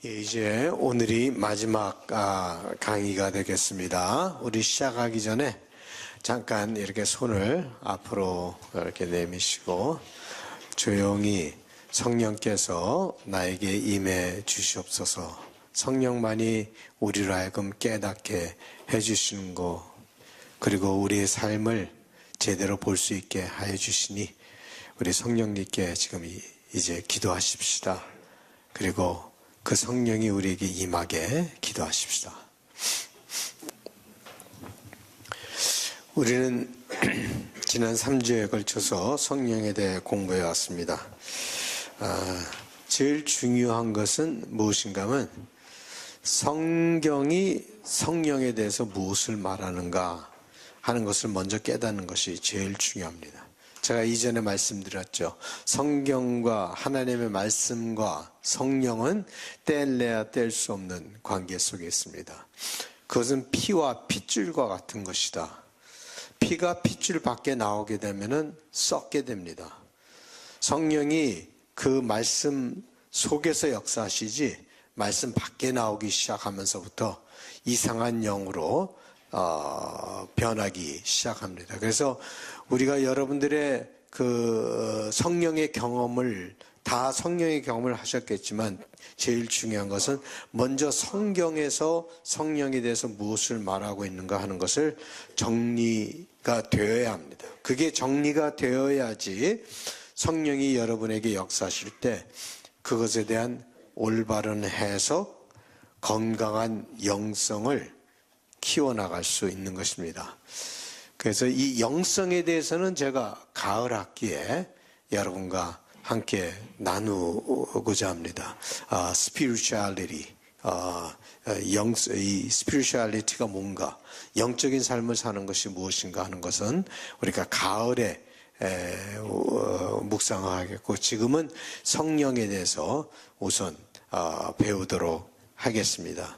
예, 이제 오늘이 마지막 강의가 되겠습니다. 우리 시작하기 전에 잠깐 이렇게 손을 앞으로 이렇게 내미시고 조용히 성령께서 나에게 임해 주시옵소서. 성령만이 우리로 하여금 깨닫게 해주시는 것, 그리고 우리의 삶을 제대로 볼 수 있게 하여 주시니 우리 성령님께 지금 이제 기도하십시다. 그리고 그 성령이 우리에게 임하게 기도하십시다. 우리는 지난 3주에 걸쳐서 성령에 대해 공부해 왔습니다. 제일 중요한 것은 무엇인가 하면 성경이 성령에 대해서 무엇을 말하는가 하는 것을 먼저 깨닫는 것이 제일 중요합니다. 제가 이전에 말씀드렸죠. 성경과 하나님의 말씀과 성령은 뗄래야 뗄 수 없는 관계 속에 있습니다. 그것은 피와 핏줄과 같은 것이다. 피가 핏줄 밖에 나오게 되면 썩게 됩니다. 성령이 그 말씀 속에서 역사하시지 말씀 밖에 나오기 시작하면서부터 이상한 영으로 변하기 시작합니다. 그래서 우리가 여러분들의 그 성령의 경험을 다 성령의 경험을 하셨겠지만 제일 중요한 것은 먼저 성경에서 성령에 대해서 무엇을 말하고 있는가 하는 것을 정리가 되어야 합니다. 그게 정리가 되어야지 성령이 여러분에게 역사하실 때 그것에 대한 올바른 해석, 건강한 영성을 키워나갈 수 있는 것입니다. 그래서 이 영성에 대해서는 제가 가을 학기에 여러분과 함께 나누고자 합니다. spirituality, 이 spirituality가 뭔가, 영적인 삶을 사는 것이 무엇인가 하는 것은 우리가 가을에 묵상하겠고, 지금은 성령에 대해서 우선 배우도록 하겠습니다.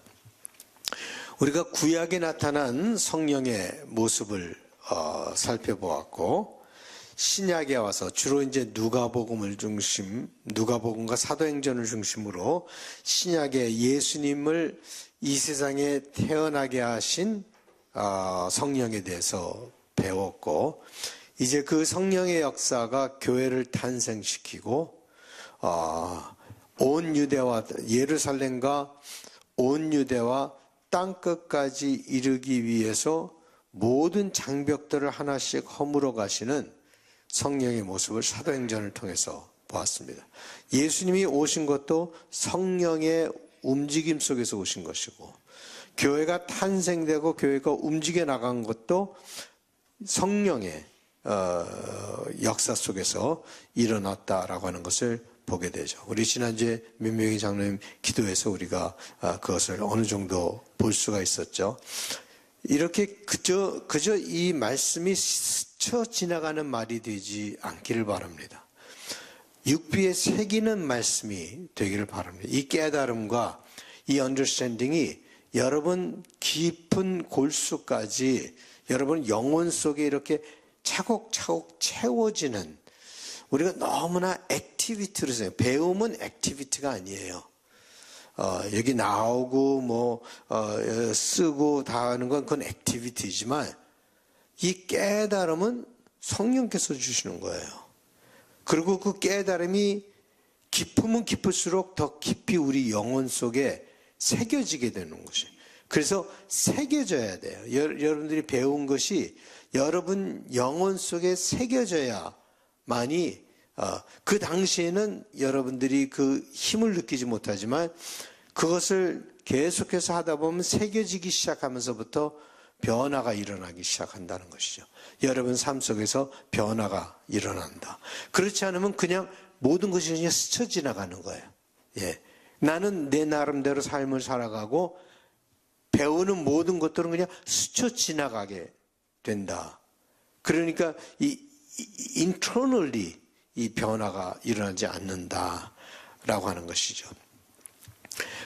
우리가 구약에 나타난 성령의 모습을 살펴보았고, 신약에 와서 주로 이제 누가복음과 사도행전을 중심으로 신약에 예수님을 이 세상에 태어나게 하신 성령에 대해서 배웠고, 이제 그 성령의 역사가 교회를 탄생시키고 온 유대와 예루살렘과 온 유대와 땅끝까지 이르기 위해서 모든 장벽들을 하나씩 허물어 가시는 성령의 모습을 사도행전을 통해서 보았습니다. 예수님이 오신 것도 성령의 움직임 속에서 오신 것이고, 교회가 탄생되고 교회가 움직여 나간 것도 성령의 역사 속에서 일어났다라고 하는 것을 보게 되죠. 우리 지난주에 민명희 장로님 기도에서 우리가 그것을 어느 정도 볼 수가 있었죠. 이렇게 그저 이 말씀이 스쳐 지나가는 말이 되지 않기를 바랍니다. 육비에 새기는 말씀이 되기를 바랍니다. 이 깨달음과 이 understanding이 여러분 깊은 골수까지 여러분 영혼 속에 이렇게 차곡차곡 채워지는, 우리가 너무나 액티비티로 생각해요. 배움은 액티비티가 아니에요. 여기 나오고 쓰고 다 하는 건 그건 액티비티지만 이 깨달음은 성령께서 주시는 거예요. 그리고 그 깨달음이 깊으면 깊을수록 더 깊이 우리 영혼 속에 새겨지게 되는 것이에요. 그래서 새겨져야 돼요. 여러분들이 배운 것이 여러분 영혼 속에 새겨져야만이 그 당시에는 여러분들이 그 힘을 느끼지 못하지만 그것을 계속해서 하다 보면 새겨지기 시작하면서부터 변화가 일어나기 시작한다는 것이죠. 여러분 삶 속에서 변화가 일어난다. 그렇지 않으면 그냥 모든 것이 그냥 스쳐 지나가는 거예요. 예. 나는 내 나름대로 삶을 살아가고 배우는 모든 것들은 그냥 스쳐 지나가게 된다. 그러니까 internally 이 변화가 일어나지 않는다라고 하는 것이죠.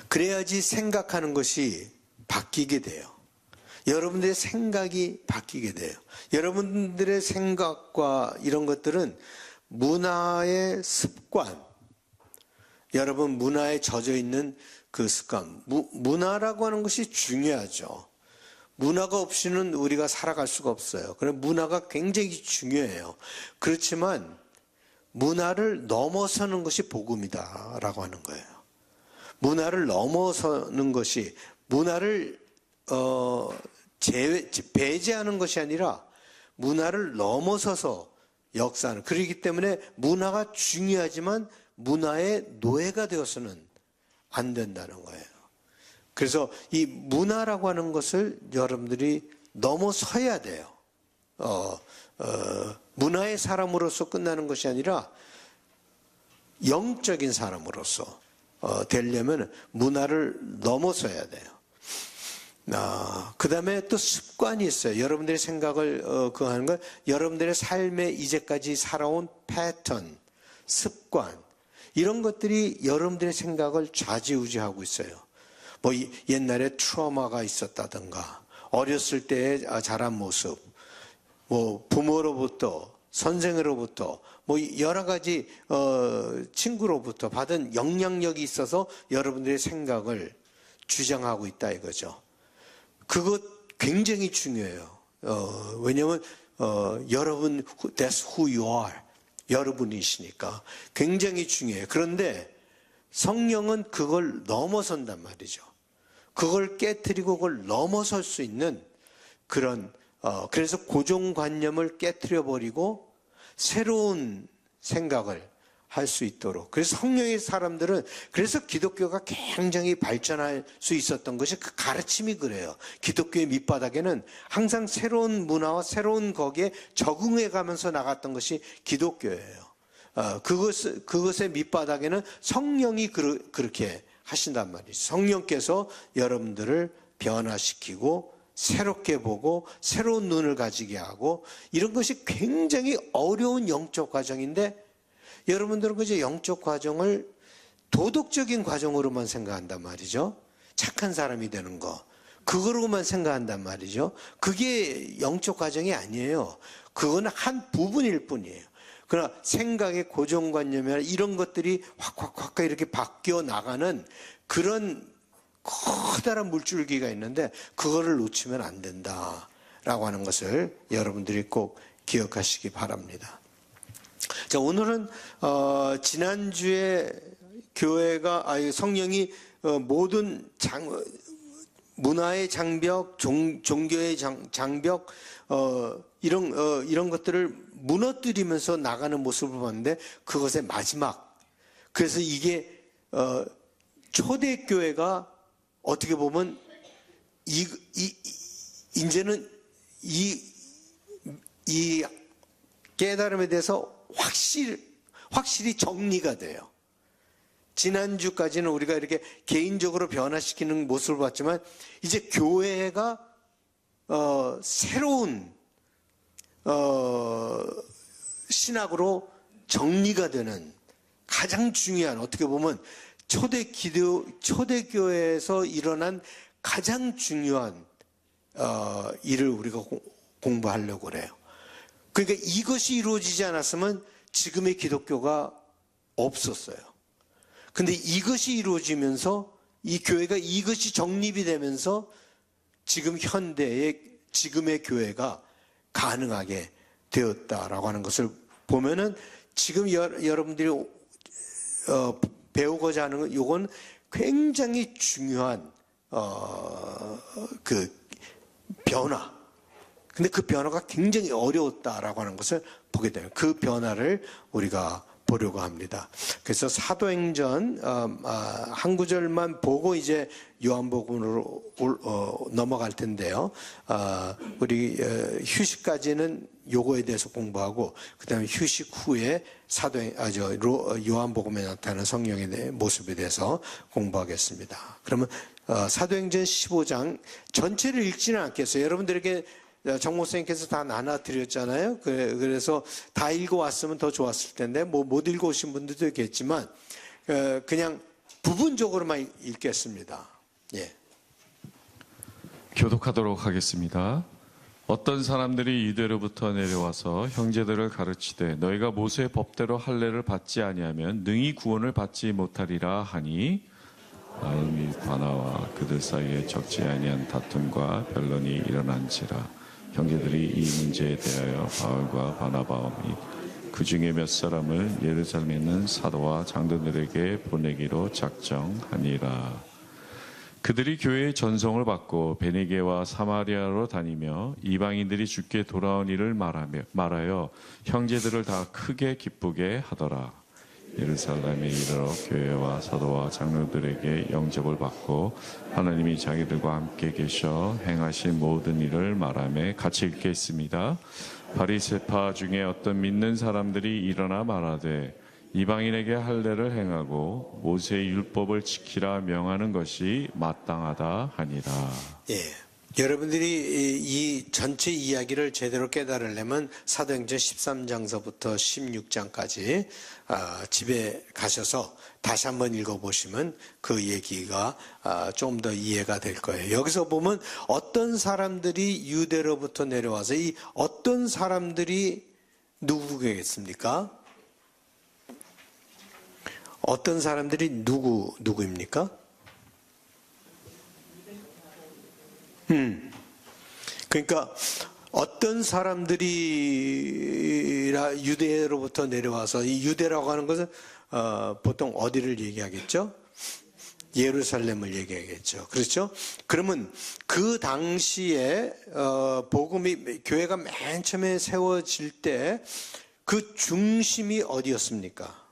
그래야지 생각하는 것이 바뀌게 돼요. 여러분들의 생각이 바뀌게 돼요. 여러분들의 생각과 이런 것들은 문화의 습관, 여러분 문화에 젖어 있는 그 습관, 문화라고 하는 것이 중요하죠. 문화가 없이는 우리가 살아갈 수가 없어요. 그래서 문화가 굉장히 중요해요. 그렇지만 문화를 넘어서는 것이 복음이다라고 하는 거예요. 문화를 넘어서는 것이 문화를 배제하는 것이 아니라 문화를 넘어서서 역사하는. 그렇기 때문에 문화가 중요하지만 문화의 노예가 되어서는 안 된다는 거예요. 그래서 이 문화라고 하는 것을 여러분들이 넘어서야 돼요. 문화의 사람으로서 끝나는 것이 아니라 영적인 사람으로서 되려면 문화를 넘어서야 돼요. 그 다음에 또 습관이 있어요. 여러분들의 생각을 그거 하는 건 여러분들의 삶에 이제까지 살아온 패턴, 습관, 이런 것들이 여러분들의 생각을 좌지우지하고 있어요. 뭐 옛날에 트라우마가 있었다든가, 어렸을 때 자란 모습, 뭐 부모로부터, 선생으로부터, 뭐 여러 가지 친구로부터 받은 영향력이 있어서 여러분들의 생각을 주장하고 있다 이거죠. 그것 굉장히 중요해요. 왜냐하면 여러분, that's who you are. 여러분이시니까 굉장히 중요해요. 그런데 성령은 그걸 넘어선단 말이죠. 그걸 깨트리고 그걸 넘어설 수 있는 그런 그래서 고정관념을 깨트려 버리고 새로운 생각을 할 수 있도록. 그래서 성령의 사람들은 그래서 기독교가 굉장히 발전할 수 있었던 것이 그 가르침이 그래요. 기독교의 밑바닥에는 항상 새로운 문화와 새로운 거기에 적응해 가면서 나갔던 것이 기독교예요. 그것의 밑바닥에는 성령이 그렇게 하신단 말이죠. 성령께서 여러분들을 변화시키고 새롭게 보고 새로운 눈을 가지게 하고, 이런 것이 굉장히 어려운 영적 과정인데 여러분들은 그저 영적 과정을 도덕적인 과정으로만 생각한단 말이죠. 착한 사람이 되는 거, 그거로만 생각한단 말이죠. 그게 영적 과정이 아니에요. 그건 한 부분일 뿐이에요. 그러나 생각의 고정관념이나 이런 것들이 확 이렇게 바뀌어 나가는 그런 커다란 물줄기가 있는데 그거를 놓치면 안 된다라고 하는 것을 여러분들이 꼭 기억하시기 바랍니다. 자, 오늘은 지난주에 교회가 성령이 모든 문화의 장벽, 종교의 장벽 이런 것들을 무너뜨리면서 나가는 모습을 봤는데 그것의 마지막. 그래서 이게 초대교회가 어떻게 보면 이제는 이 깨달음에 대해서 확실히 정리가 돼요. 지난주까지는 우리가 이렇게 개인적으로 변화시키는 모습을 봤지만 이제 교회가 새로운 신학으로 정리가 되는 가장 중요한, 어떻게 보면 초대교회에서 일어난 가장 중요한 일을 우리가 공부하려고 그래요. 그러니까 이것이 이루어지지 않았으면 지금의 기독교가 없었어요. 근데 이것이 이루어지면서 이 교회가 이것이 정립이 되면서 지금 현대의 지금의 교회가 가능하게 되었다라고 하는 것을 보면은 지금 여러분들이 배우고자 하는 건 이건 굉장히 중요한 그 변화. 근데 그 변화가 굉장히 어려웠다라고 하는 것을 보게 돼요. 그 변화를 우리가 보려고 합니다. 그래서 사도행전 한 구절만 보고 이제 요한복음으로 넘어갈 텐데요. 우리 휴식까지는 요거에 대해서 공부하고 그다음에 휴식 후에 요한복음에 나타나는 성령의 모습에 대해서 공부하겠습니다. 그러면 사도행전 15장 전체를 읽지는 않겠어요. 여러분들에게 정 목사님께서 다 나눠드렸잖아요. 그래서 다 읽어왔으면 더 좋았을 텐데 못 읽어오신 분들도 있겠지만 그냥 부분적으로만 읽겠습니다. 예. 교독하도록 하겠습니다. 어떤 사람들이 유대로부터 내려와서 형제들을 가르치되 너희가 모세의 법대로 할례를 받지 아니하면 능히 구원을 받지 못하리라 하니 마음이 바나와 그들 사이에 적지 아니한 다툼과 변론이 일어난지라. 형제들이 이 문제에 대하여 바울과 바나바오니 그 중에 몇 사람을 예루살렘에 있는 사도와 장로들에게 보내기로 작정하니라. 그들이 교회의 전송을 받고 베니게와 사마리아로 다니며 이방인들이 주께 돌아온 일을 말하여 형제들을 다 크게 기쁘게 하더라. 예루살렘에 이르러 교회와 사도와 장로들에게 영접을 받고 하나님이 자기들과 함께 계셔 행하신 모든 일을 말하며 같이 읽겠습니다. 바리새파 중에 어떤 믿는 사람들이 일어나 말하되 이방인에게 할례를 행하고 모세의 율법을 지키라 명하는 것이 마땅하다 하니라. 예. 여러분들이 이 전체 이야기를 제대로 깨달으려면 사도행전 13장서부터 16장까지 집에 가셔서 다시 한번 읽어보시면 그 얘기가 좀 더 이해가 될 거예요. 여기서 보면 어떤 사람들이 유대로부터 내려와서 이 어떤 사람들이 누구겠습니까? 어떤 사람들이 누구입니까? 그러니까 어떤 사람들이 유대로부터 내려와서 이 유대라고 하는 것은 보통 어디를 얘기하겠죠? 예루살렘을 얘기하겠죠. 그렇죠? 그러면 그 당시에 복음이 교회가 맨 처음에 세워질 때 그 중심이 어디였습니까?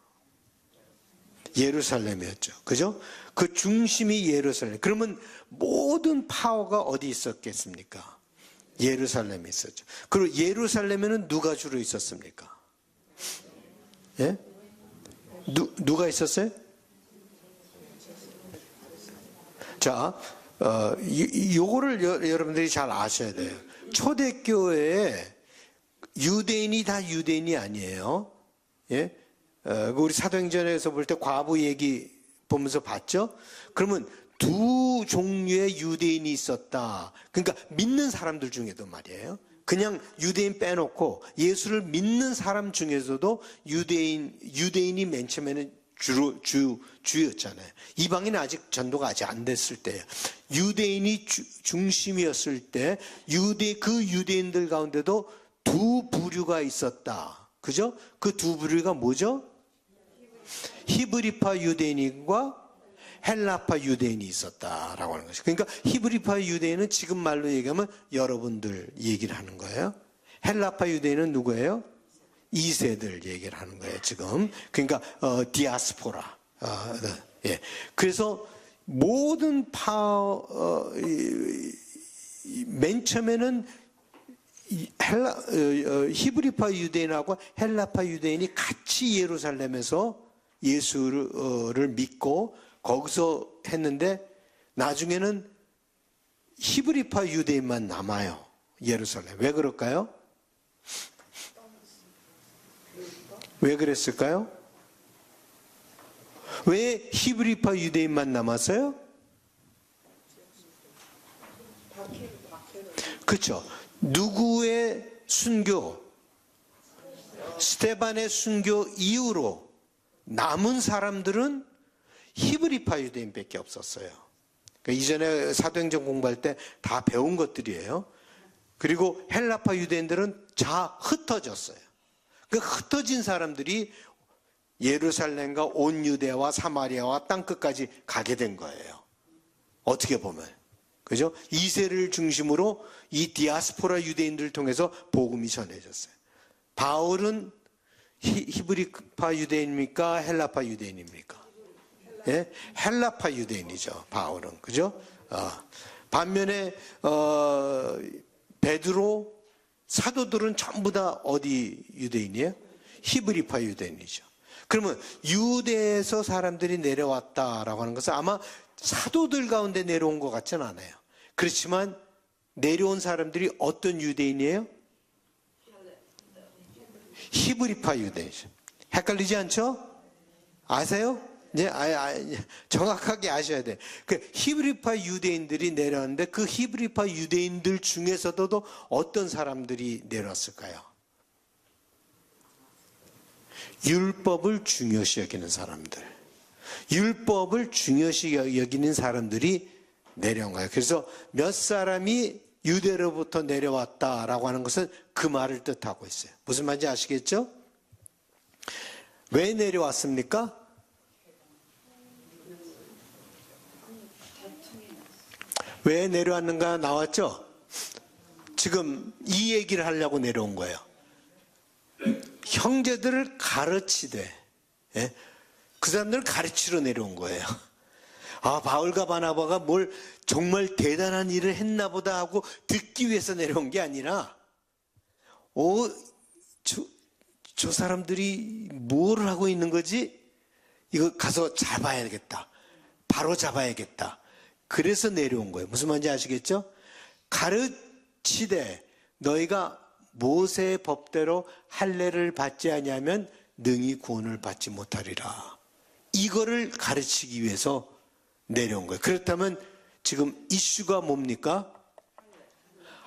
예루살렘이었죠. 그죠? 그 중심이 예루살렘. 그러면 모든 파워가 어디 있었겠습니까? 예루살렘에 있었죠. 그리고 예루살렘에는 누가 주로 있었습니까? 예? 누가 있었어요? 자, 요거를 여러분들이 잘 아셔야 돼요. 초대교회에 유대인이 다 유대인이 아니에요. 예? 우리 사도행전에서 볼 때 과부 얘기 보면서 봤죠? 그러면 두 종류의 유대인이 있었다. 그러니까 믿는 사람들 중에도 말이에요. 그냥 유대인 빼놓고 예수를 믿는 사람 중에서도 유대인이 맨 처음에는 주였잖아요. 이방인은 아직 전도가 아직 안 됐을 때예요. 유대인이 중심이었을 때 그 유대인들 가운데도 두 부류가 있었다. 그죠? 그 두 부류가 뭐죠? 히브리파 유대인과 헬라파 유대인이 있었다라고 하는 것이죠. 그러니까 히브리파 유대인은 지금 말로 얘기하면 여러분들 얘기를 하는 거예요. 헬라파 유대인은 누구예요? 2세들 얘기를 하는 거예요, 지금. 그러니까 디아스포라. 예. 그래서 모든 맨 처음에는 히브리파 유대인하고 헬라파 유대인이 같이 예루살렘에서 예수를 믿고 거기서 했는데 나중에는 히브리파 유대인만 남아요. 예루살렘. 왜 그럴까요? 왜 그랬을까요? 왜 히브리파 유대인만 남았어요? 그렇죠. 누구의 순교? 스데반의 순교 이후로 남은 사람들은 히브리파 유대인밖에 없었어요. 그러니까 이전에 사도행전 공부할 때 다 배운 것들이에요. 그리고 헬라파 유대인들은 다 흩어졌어요. 그 흩어진 사람들이 예루살렘과 온 유대와 사마리아와 땅끝까지 가게 된 거예요. 어떻게 보면. 그죠? 2세를 중심으로 이 디아스포라 유대인들을 통해서 복음이 전해졌어요. 바울은 히브리파 유대인입니까? 헬라파 유대인입니까? 예? 헬라파 유대인이죠. 바울은. 그죠? 반면에 베드로 사도들은 전부 다 어디 유대인이에요? 히브리파 유대인이죠. 그러면 유대에서 사람들이 내려왔다라고 하는 것은 아마 사도들 가운데 내려온 것 같지는 않아요. 그렇지만 내려온 사람들이 어떤 유대인이에요? 히브리파 유대인이죠. 헷갈리지 않죠? 아세요? 이제 정확하게 아셔야 돼. 그 히브리파 유대인들이 내려왔는데 그 히브리파 유대인들 중에서도 어떤 사람들이 내려왔을까요? 율법을 중요시 여기는 사람들. 율법을 중요시 여기는 사람들이 내려온 거예요. 그래서 몇 사람이 유대로부터 내려왔다라고 하는 것은 그 말을 뜻하고 있어요. 무슨 말인지 아시겠죠? 왜 내려왔습니까? 왜 내려왔는가 나왔죠? 지금 이 얘기를 하려고 내려온 거예요. 형제들을 가르치되, 예? 그 사람들을 가르치러 내려온 거예요. 아, 바울과 바나바가 뭘 정말 대단한 일을 했나 보다 하고 듣기 위해서 내려온 게 아니라, 저 사람들이 뭘 하고 있는 거지? 이거 가서 잡아야겠다. 바로 잡아야겠다. 그래서 내려온 거예요. 무슨 말인지 아시겠죠? 가르치되 너희가 모세의 법대로 할례를 받지 아니하면 능히 구원을 받지 못하리라. 이거를 가르치기 위해서 내려온 거예요. 그렇다면 지금 이슈가 뭡니까?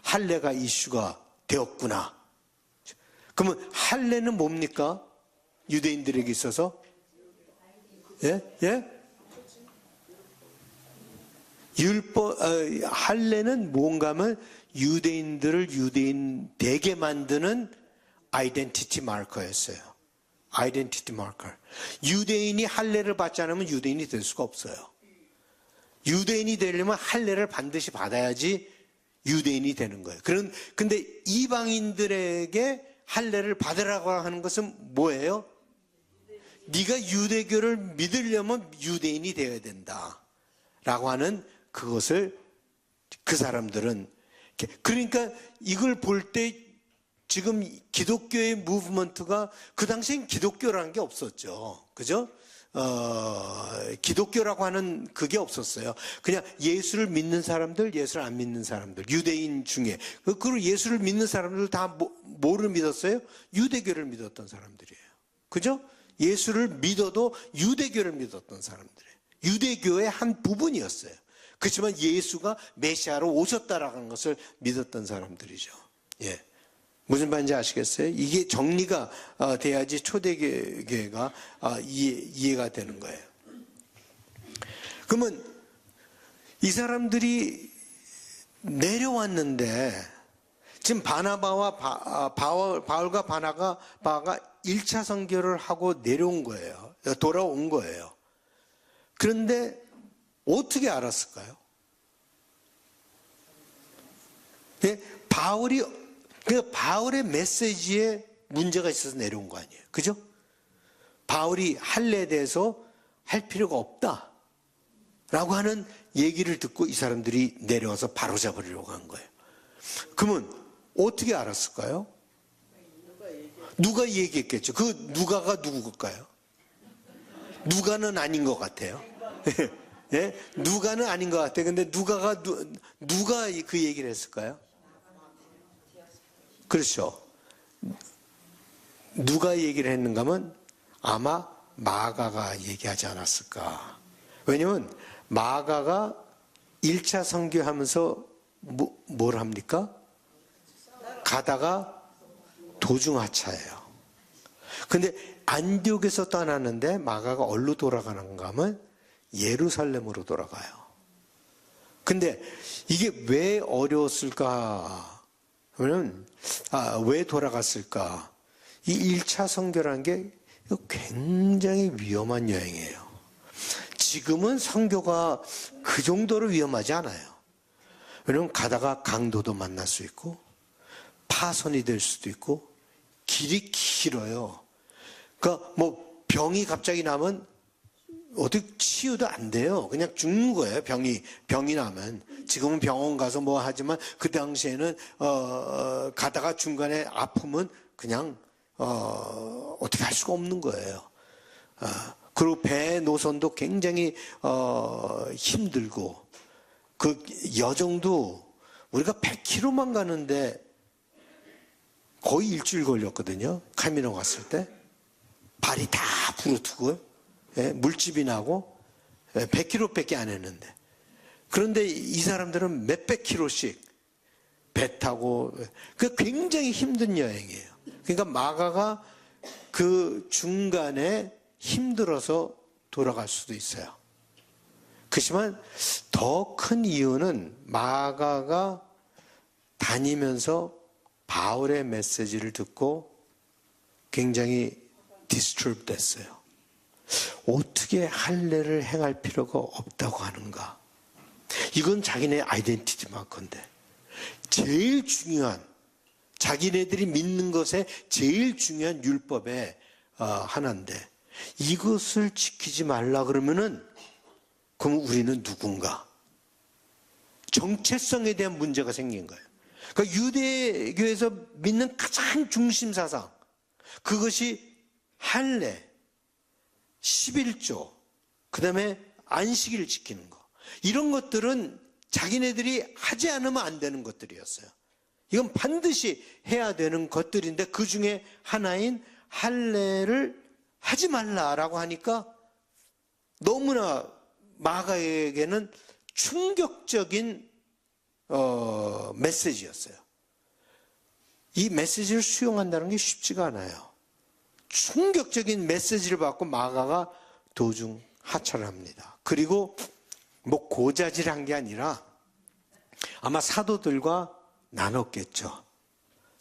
할례가 이슈가 되었구나. 그러면 할례는 뭡니까? 유대인들에게 있어서? 예? 할례는 뭔가 하면 유대인들을 유대인 되게 만드는 아이덴티티 마커였어요. 아이덴티티 마커. 유대인이 할례를 받지 않으면 유대인이 될 수가 없어요. 유대인이 되려면 할례를 반드시 받아야지 유대인이 되는 거예요. 근데 이방인들에게 할례를 받으라고 하는 것은 뭐예요? 네가 유대교를 믿으려면 유대인이 되어야 된다. 라고 하는 그것을 그 사람들은, 그러니까 이걸 볼 때 지금 기독교의 무브먼트가 그 당시엔 기독교라는 게 없었죠. 그죠? 기독교라고 하는 그게 없었어요. 그냥 예수를 믿는 사람들, 예수를 안 믿는 사람들, 유대인 중에. 그리고 예수를 믿는 사람들 다 뭐를 믿었어요? 유대교를 믿었던 사람들이에요. 그죠? 예수를 믿어도 유대교를 믿었던 사람들이에요. 유대교의 한 부분이었어요. 그렇지만 예수가 메시아로 오셨다라는 것을 믿었던 사람들이죠. 예. 무슨 말인지 아시겠어요? 이게 정리가 돼야지 초대교회가 이해가 되는 거예요. 그러면 이 사람들이 내려왔는데 지금 바울과 바나바가 1차 선교를 하고 내려온 거예요. 돌아온 거예요. 그런데 어떻게 알았을까요? 예? 바울의 메시지에 문제가 있어서 내려온 거 아니에요. 그죠? 바울이 할례에 대해서 할 필요가 없다 라고 하는 얘기를 듣고 이 사람들이 내려와서 바로잡으려고 한 거예요. 그러면 어떻게 알았을까요? 누가 얘기했겠죠. 그 누가가 누굴까요? 누가는 아닌 것 같아요. 예? 누가는 아닌 것 같아요. 근데 누가 그 얘기를 했을까요? 그렇죠. 누가 얘기를 했는가 하면 아마 마가가 얘기하지 않았을까. 왜냐면 마가가 1차 선교하면서 뭘 합니까? 가다가 도중하차예요. 근데 안디옥에서 떠나는데 마가가 어디로 돌아가는가 하면 예루살렘으로 돌아가요. 근데 이게 왜 어려웠을까? 그러면 왜 돌아갔을까? 이 1차 선교라는 게 굉장히 위험한 여행이에요. 지금은 선교가 그 정도로 위험하지 않아요. 왜냐면 가다가 강도도 만날 수 있고 파손이 될 수도 있고 길이 길어요. 그러니까 뭐 병이 갑자기 나면 어떻게 치유도 안 돼요. 그냥 죽는 거예요. 병이 나면. 지금은 병원 가서 뭐 하지만 그 당시에는 가다가 중간에 아프면 그냥 어떻게 할 수가 없는 거예요. 그리고 배 노선도 굉장히 힘들고 그 여정도 우리가 100km만 가는데 거의 일주일 걸렸거든요. 카미노 갔을 때 발이 다 부르트고요. 물집이 나고 100km밖에 안 했는데, 그런데 이 사람들은 몇백 킬로씩 배 타고, 그 굉장히 힘든 여행이에요. 그러니까 마가가 그 중간에 힘들어서 돌아갈 수도 있어요. 그렇지만 더 큰 이유는 마가가 다니면서 바울의 메시지를 듣고 굉장히 디스트럽 됐어요. 어떻게 할례를 행할 필요가 없다고 하는가? 이건 자기네 아이덴티티 마크인데, 제일 중요한, 자기네들이 믿는 것에 제일 중요한 율법의 하나인데, 이것을 지키지 말라 그러면은, 그럼 우리는 누군가? 정체성에 대한 문제가 생긴 거예요. 그러니까 유대교에서 믿는 가장 중심 사상, 그것이 할례, 11조, 그 다음에 안식일을 지키는 거. 이런 것들은 자기네들이 하지 않으면 안 되는 것들이었어요. 이건 반드시 해야 되는 것들인데, 그 중에 하나인 할례를 하지 말라라고 하니까 너무나 마가에게는 충격적인 메시지였어요. 이 메시지를 수용한다는 게 쉽지가 않아요. 충격적인 메시지를 받고 마가가 도중 하차를 합니다. 그리고 뭐 고자질한 게 아니라 아마 사도들과 나눴겠죠.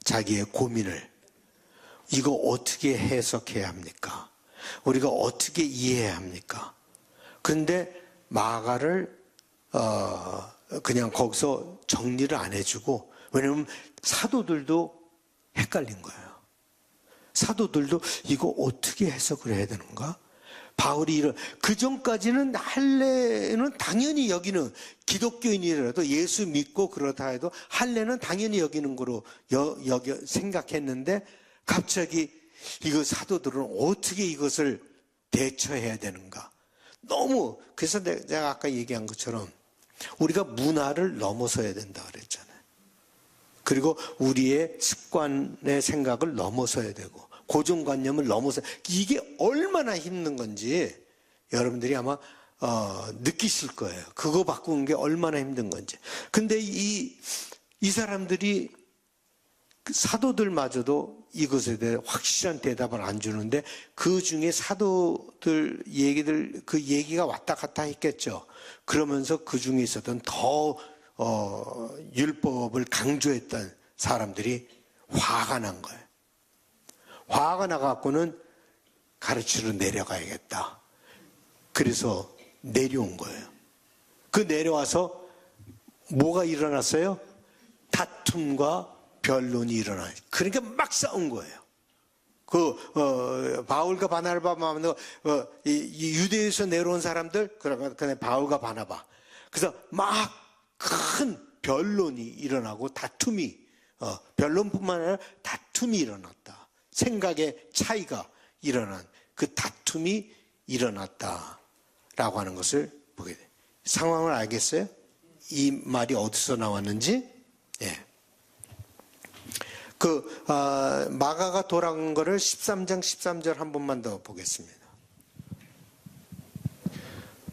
자기의 고민을. 이거 어떻게 해석해야 합니까? 우리가 어떻게 이해해야 합니까? 그런데 마가를 그냥 거기서 정리를 안 해주고, 왜냐하면 사도들도 헷갈린 거예요. 사도들도 이거 어떻게 해석을 해야 되는가? 바울이 그 전까지는 할례는 당연히 여기는, 기독교인이라도 예수 믿고 그렇다 해도 할례는 당연히 여기는 거로 생각했는데, 갑자기 이거 사도들은 어떻게 이것을 대처해야 되는가? 너무, 그래서 내가 아까 얘기한 것처럼 우리가 문화를 넘어서야 된다 그랬잖아요. 그리고 우리의 습관의 생각을 넘어서야 되고, 고정관념을 넘어서, 이게 얼마나 힘든 건지 여러분들이 아마 느끼실 거예요. 그거 바꾸는 게 얼마나 힘든 건지. 근데 이 사람들이, 사도들마저도 이것에 대해 확실한 대답을 안 주는데, 그 중에 사도들 얘기들, 그 얘기가 왔다 갔다 했겠죠. 그러면서 그 중에 있었던 더 율법을 강조했던 사람들이 화가 난 거예요. 화가 나갖고는 가르치러 내려가야겠다. 그래서 내려온 거예요. 그 내려와서 뭐가 일어났어요? 다툼과 변론이 일어나요. 그러니까 막 싸운 거예요. 바울과 바나바, 유대에서 내려온 사람들, 그다음에 바울과 바나바. 그래서 막 큰 변론이 일어나고 다툼이, 변론뿐만 아니라 다툼이 일어났다. 생각의 차이가 일어난, 그 다툼이 일어났다라고 하는 것을 보게 돼요. 상황을 알겠어요? 이 말이 어디서 나왔는지? 예. 마가가 돌아간 거를 13장 13절 한 번만 더 보겠습니다.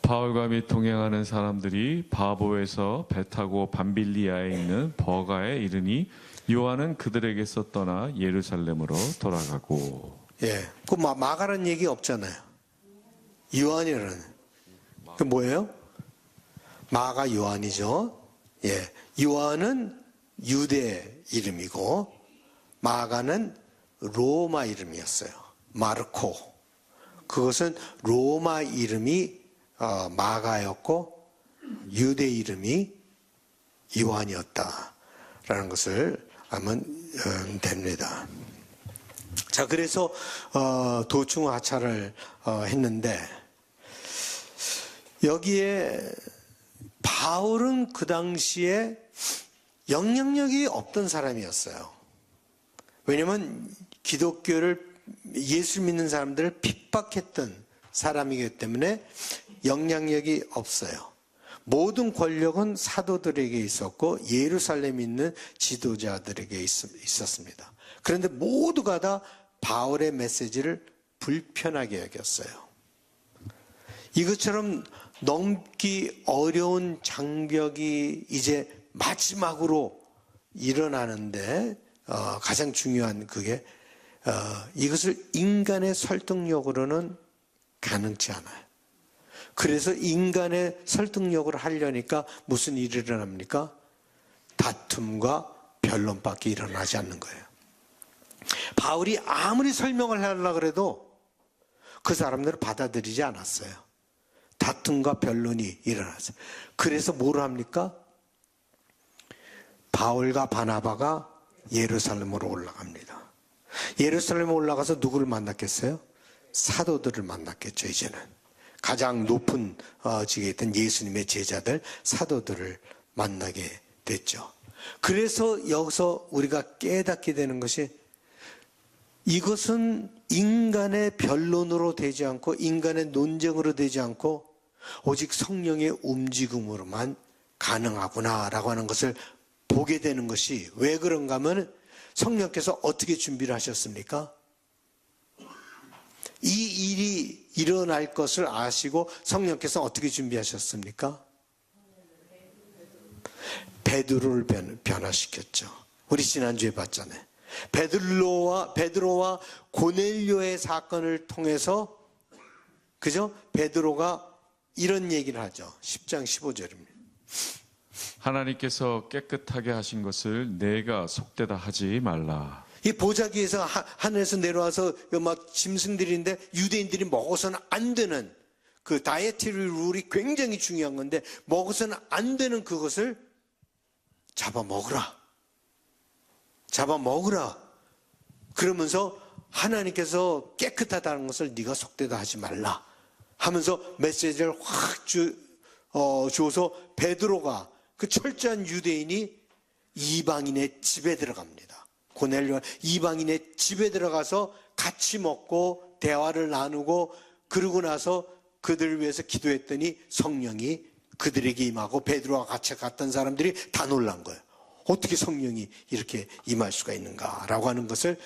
바울과 및 동행하는 사람들이 바보에서 배 타고 밤빌리아에 있는 버가에 이르니 요한은 그들에게서 떠나 예루살렘으로 돌아가고. 예, 그 마가라는 얘기 없잖아요. 요한이라는. 그 뭐예요? 마가 요한이죠. 예, 요한은 유대 이름이고 마가는 로마 이름이었어요. 마르코. 그것은 로마 이름이 마가였고 유대 이름이 요한이었다라는 것을 알면 됩니다. 자, 그래서 도충 하차를 했는데, 여기에 바울은 그 당시에 영향력이 없던 사람이었어요. 왜냐하면 기독교를, 예수 믿는 사람들을 핍박했던 사람이기 때문에 영향력이 없어요. 모든 권력은 사도들에게 있었고 예루살렘에 있는 지도자들에게 있었습니다. 그런데 모두가 다 바울의 메시지를 불편하게 여겼어요. 이것처럼 넘기 어려운 장벽이 이제 마지막으로 일어나는데 가장 중요한 그게 이것을 인간의 설득력으로는 가능치 않아요. 그래서 인간의 설득력을 하려니까 무슨 일이 일어납니까? 다툼과 변론밖에 일어나지 않는 거예요. 바울이 아무리 설명을 하려고 해도 그 사람들을 받아들이지 않았어요. 다툼과 변론이 일어났어요. 그래서 뭘 합니까? 바울과 바나바가 예루살렘으로 올라갑니다. 예루살렘에 올라가서 누구를 만났겠어요? 사도들을 만났겠죠. 이제는 가장 높은 지에 있던 예수님의 제자들 사도들을 만나게 됐죠. 그래서 여기서 우리가 깨닫게 되는 것이 이것은 인간의 변론으로 되지 않고 인간의 논쟁으로 되지 않고 오직 성령의 움직임으로만 가능하구나라고 하는 것을 보게 되는 것이 왜 그런가 하면 성령께서 어떻게 준비를 하셨습니까? 이 일이 일어날 것을 아시고 성령께서 어떻게 준비하셨습니까? 베드로를 변화시켰죠. 우리 지난주에 봤잖아요. 베드로와 고넬료의 사건을 통해서 그죠? 베드로가 이런 얘기를 하죠. 10장 15절입니다. 하나님께서 깨끗하게 하신 것을 내가 속되다 하지 말라. 이 보자기에서 하늘에서 내려와서 막 짐승들인데 유대인들이 먹어서는 안 되는 그 다이어트리 룰이 굉장히 중요한 건데 먹어서는 안 되는 그것을 잡아먹으라. 그러면서 하나님께서 깨끗하다는 것을 네가 속되다 하지 말라 하면서 메시지를 확 주어서 베드로가 그 철저한 유대인이 이방인의 집에 들어갑니다. 고넬료가 이방인의 집에 들어가서 같이 먹고 대화를 나누고 그러고 나서 그들을 위해서 기도했더니 성령이 그들에게 임하고 베드로와 같이 갔던 사람들이 다 놀란 거예요. 어떻게 성령이 이렇게 임할 수가 있는가라고 하는 것을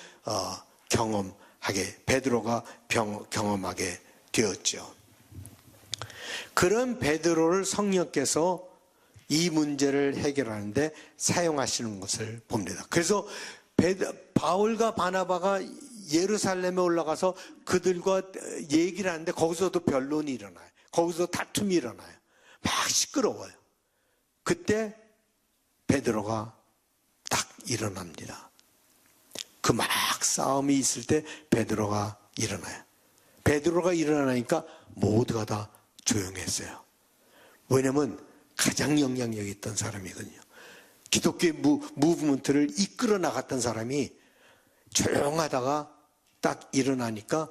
베드로가 경험하게 되었죠. 그런 베드로를 성령께서 이 문제를 해결하는데 사용하시는 것을 봅니다. 그래서 바울과 바나바가 예루살렘에 올라가서 그들과 얘기를 하는데 거기서도 변론이 일어나요. 거기서 다툼이 일어나요. 막 시끄러워요. 그때 베드로가 딱 일어납니다. 그 막 싸움이 있을 때 베드로가 일어나요. 베드로가 일어나니까 모두가 다 조용했어요. 왜냐면 가장 영향력이 있던 사람이거든요. 기독교의 무브먼트를 이끌어 나갔던 사람이 조용하다가 딱 일어나니까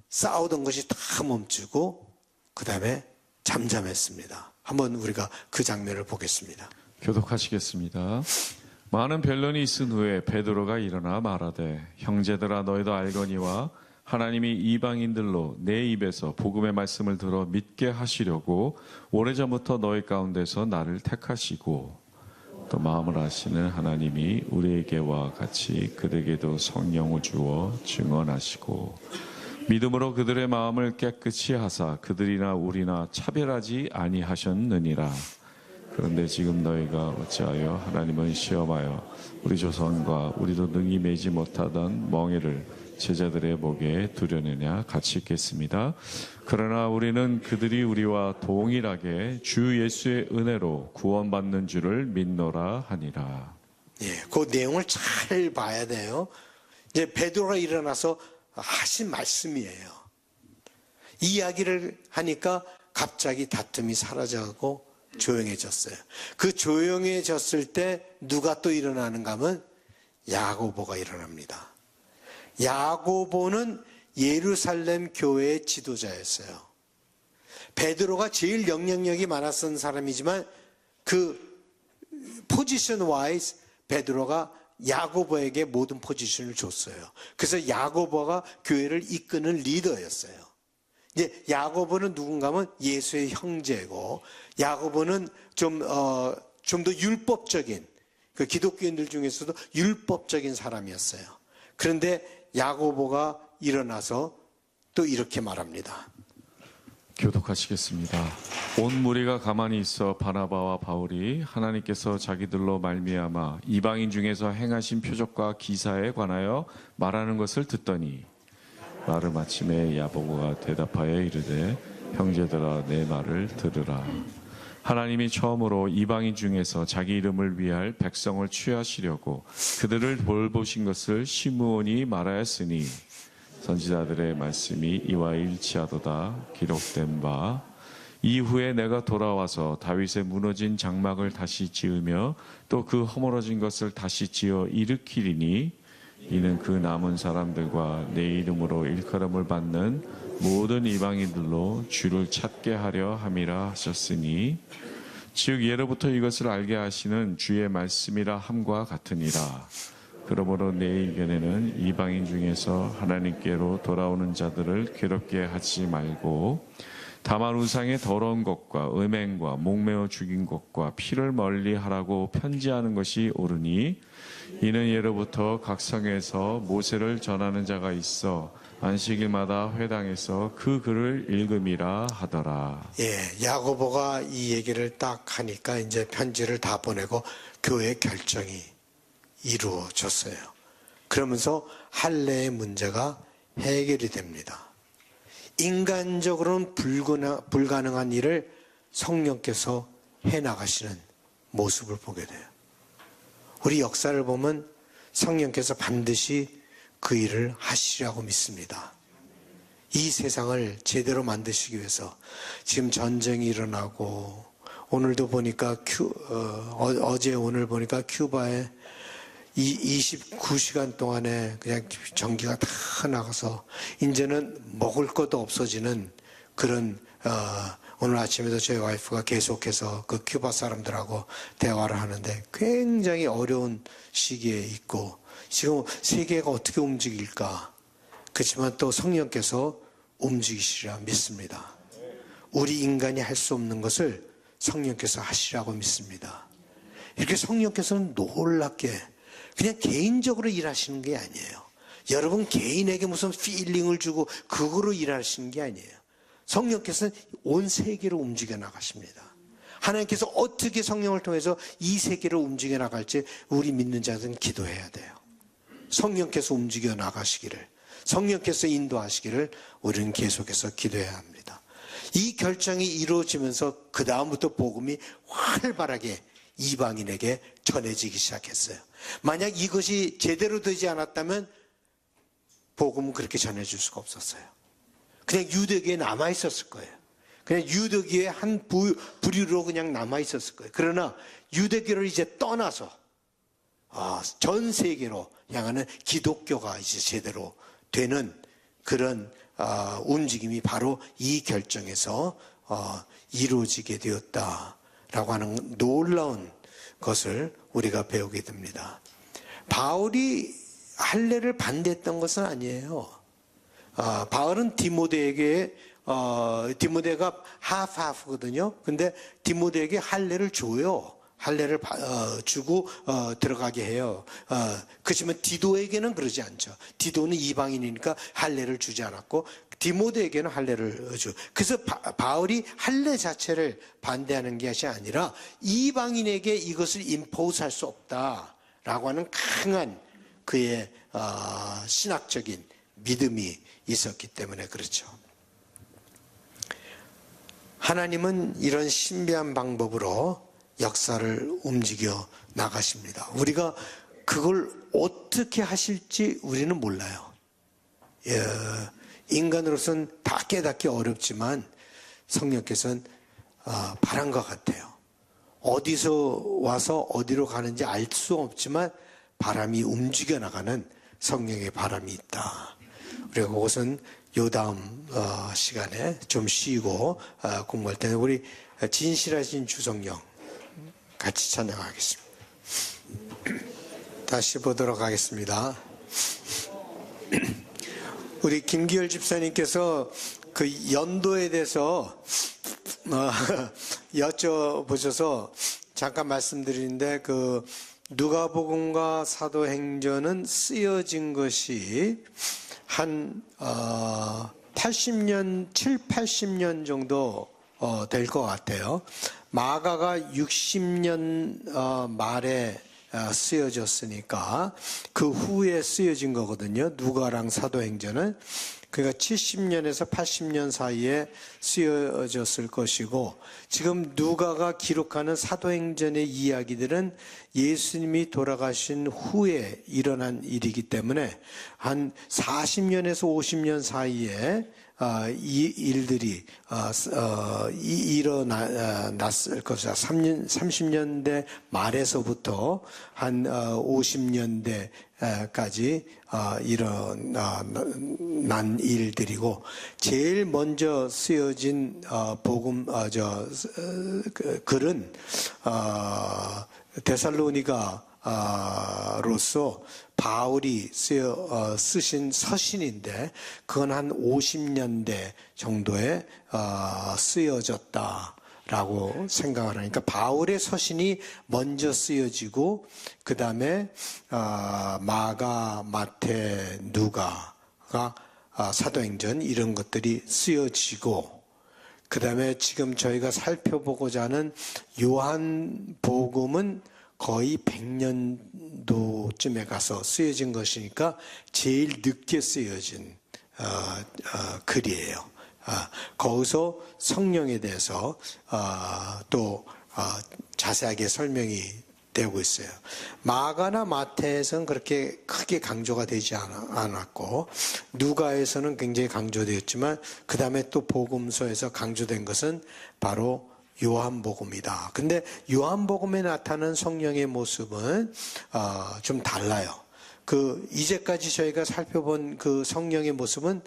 싸우던 것이 다 멈추고 그 다음에 잠잠했습니다. 한번 우리가 그 장면을 보겠습니다. 교독하시겠습니다. 많은 변론이 있은 후에 베드로가 일어나 말하되 형제들아 너희도 알거니와 하나님이 이방인들로 내 입에서 복음의 말씀을 들어 믿게 하시려고 오래전부터 너희 가운데서 나를 택하시고 또 마음을 아시는 하나님이 우리에게와 같이 그들에게도 성령을 주어 증언하시고 믿음으로 그들의 마음을 깨끗이 하사 그들이나 우리나 차별하지 아니하셨느니라. 그런데 지금 너희가 어찌하여 하나님은 시험하여 우리 조상과 우리도 능히 매지 못하던 멍에를 제자들의 목에 두려느냐 같이 읽겠습니다. 그러나 우리는 그들이 우리와 동일하게 주 예수의 은혜로 구원받는 줄을 믿노라 하니라. 예, 그 내용을 잘 봐야 돼요. 이제 베드로가 일어나서 하신 말씀이에요. 이 이야기를 하니까 갑자기 다툼이 사라져가고 조용해졌어요. 그 조용해졌을 때 누가 또 일어나는가 하면 야고보가 일어납니다. 야고보는 예루살렘 교회의 지도자였어요. 베드로가 제일 영향력이 많았던 사람이지만 그 포지션 와이즈 베드로가 야고보에게 모든 포지션을 줬어요. 그래서 야고보가 교회를 이끄는 리더였어요. 이제 야고보는 누군가 하면 예수의 형제고 야고보는 좀 더 율법적인 그 기독교인들 중에서도 율법적인 사람이었어요. 그런데 야고보가 일어나서 또 이렇게 말합니다. 교독하시겠습니다. 온 무리가 가만히 있어 바나바와 바울이 하나님께서 자기들로 말미암아 이방인 중에서 행하신 표적과 기사에 관하여 말하는 것을 듣더니 말을 마침에 야고보가 대답하여 이르되 형제들아 내 말을 들으라. 하나님이 처음으로 이방인 중에서 자기 이름을 위할 백성을 취하시려고 그들을 돌보신 것을 시므온이 말하였으니 선지자들의 말씀이 이와 일치하도다. 기록된 바 이후에 내가 돌아와서 다윗의 무너진 장막을 다시 지으며 또 그 허물어진 것을 다시 지어 일으키리니 이는 그 남은 사람들과 내 이름으로 일컬음을 받는 모든 이방인들로 주를 찾게 하려 함이라 하셨으니 즉 예로부터 이것을 알게 하시는 주의 말씀이라 함과 같으니라. 그러므로 내 의견에는 이방인 중에서 하나님께로 돌아오는 자들을 괴롭게 하지 말고 다만 우상의 더러운 것과 음행과 목매어 죽인 것과 피를 멀리하라고 편지하는 것이 옳으니 이는 예로부터 각 성에서 모세를 전하는 자가 있어 안식일마다 회당에서 그 글을 읽음이라 하더라. 야고보가 이 얘기를 딱 하니까 이제 편지를 다 보내고 교회 결정이 이루어졌어요. 그러면서 할례의 문제가 해결이 됩니다. 인간적으로는 불가능한 일을 성령께서 해나가시는 모습을 보게 돼요. 우리 역사를 보면 성령께서 반드시 그 일을 하시리라고 믿습니다. 이 세상을 제대로 만드시기 위해서 지금 전쟁이 일어나고 오늘도 보니까 어제 오늘 보니까 큐바에 29시간 동안에 그냥 전기가 다 나가서 이제는 먹을 것도 없어지는 그런 오늘 아침에도 저희 와이프가 계속해서 그 큐바 사람들하고 대화를 하는데 굉장히 어려운 시기에 있고 지금 세계가 어떻게 움직일까? 그렇지만 또 성령께서 움직이시리라 믿습니다. 우리 인간이 할 수 없는 것을 성령께서 하시라고 믿습니다. 이렇게 성령께서는 놀랍게 그냥 개인적으로 일하시는 게 아니에요. 여러분 개인에게 무슨 필링을 주고 그거로 일하시는 게 아니에요. 성령께서는 온 세계로 움직여 나가십니다. 하나님께서 어떻게 성령을 통해서 이 세계를 움직여 나갈지 우리 믿는 자들은 기도해야 돼요. 성령께서 움직여 나가시기를, 성령께서 인도하시기를 우리는 계속해서 기도해야 합니다. 이 결정이 이루어지면서 그 다음부터 복음이 활발하게 이방인에게 전해지기 시작했어요. 만약 이것이 제대로 되지 않았다면 복음은 그렇게 전해줄 수가 없었어요. 그냥 유대교에 남아 있었을 거예요. 그냥 유대교의 한 부류로 그냥 남아 있었을 거예요. 그러나 유대교를 이제 떠나서 전 세계로 향하는 기독교가 이제 제대로 되는 그런 움직임이 바로 이 결정에서 이루어지게 되었다라고 하는 놀라운 것을 우리가 배우게 됩니다. 바울이 할례를 반대했던 것은 아니에요. 바울은 디모데가 하프하프거든요. 근데 디모데에게 할례를 줘요. 할례를 주고 들어가게 해요. 그렇지만 디도에게는 그러지 않죠. 디도는 이방인이니까 할례를 주지 않았고 디모데에게는 할례를 줘. 그래서 바울이 할례 자체를 반대하는 것이 아니라 이방인에게 이것을 임포스할 수 없다라고 하는 강한 그의 신학적인 믿음이 있었기 때문에 그렇죠. 하나님은 이런 신비한 방법으로 역사를 움직여 나가십니다. 우리가 그걸 어떻게 하실지 우리는 몰라요. 인간으로서는 다 깨닫기 어렵지만 성령께서는 바란 것 같아요. 어디서 와서 어디로 가는지 알 수 없지만 바람이 움직여 나가는 성령의 바람이 있다. 우리가 그것은 요 다음 시간에 좀 쉬고 공부할 때는 우리 진실하신 주성령 같이 찬양하겠습니다. 다시 보도록 하겠습니다. 우리 김기열 집사님께서 그 연도에 대해서 여쭤보셔서 잠깐 말씀드리는데 그 누가복음과 사도행전은 쓰여진 것이 한 80년, 7, 80년 정도 될 것 같아요. 마가가 60년 말에 쓰여졌으니까 그 후에 쓰여진 거거든요. 누가랑 사도행전은. 그러니까 70년에서 80년 사이에 쓰여졌을 것이고, 지금 누가가 기록하는 사도행전의 이야기들은 예수님이 돌아가신 후에 일어난 일이기 때문에 한 40년에서 50년 사이에 이 일들이 일어났을 것이다. 30년대 말에서부터 한 50년대까지 일어난 일들이고, 제일 먼저 쓰여진 글은 데살로니가로서 바울이 쓰신 서신인데, 그건 한 50년대 정도에 쓰여졌다라고 생각을 하니까 바울의 서신이 먼저 쓰여지고, 그 다음에 마가, 마태, 누가가 사도행전 이런 것들이 쓰여지고, 그 다음에 지금 저희가 살펴보고자 하는 요한복음은 거의 100년도쯤에 가서 쓰여진 것이니까 제일 늦게 쓰여진 글이에요. 거기서 성령에 대해서 또 자세하게 설명이 되고 있어요. 마가나 마태에서는 그렇게 크게 강조가 되지 않았고, 누가에서는 굉장히 강조되었지만, 그 다음에 또 복음서에서 강조된 것은 바로 요한복음이다. 근데 요한복음에 나타나는 성령의 모습은 좀 달라요. 이제까지 저희가 살펴본 그 성령의 모습은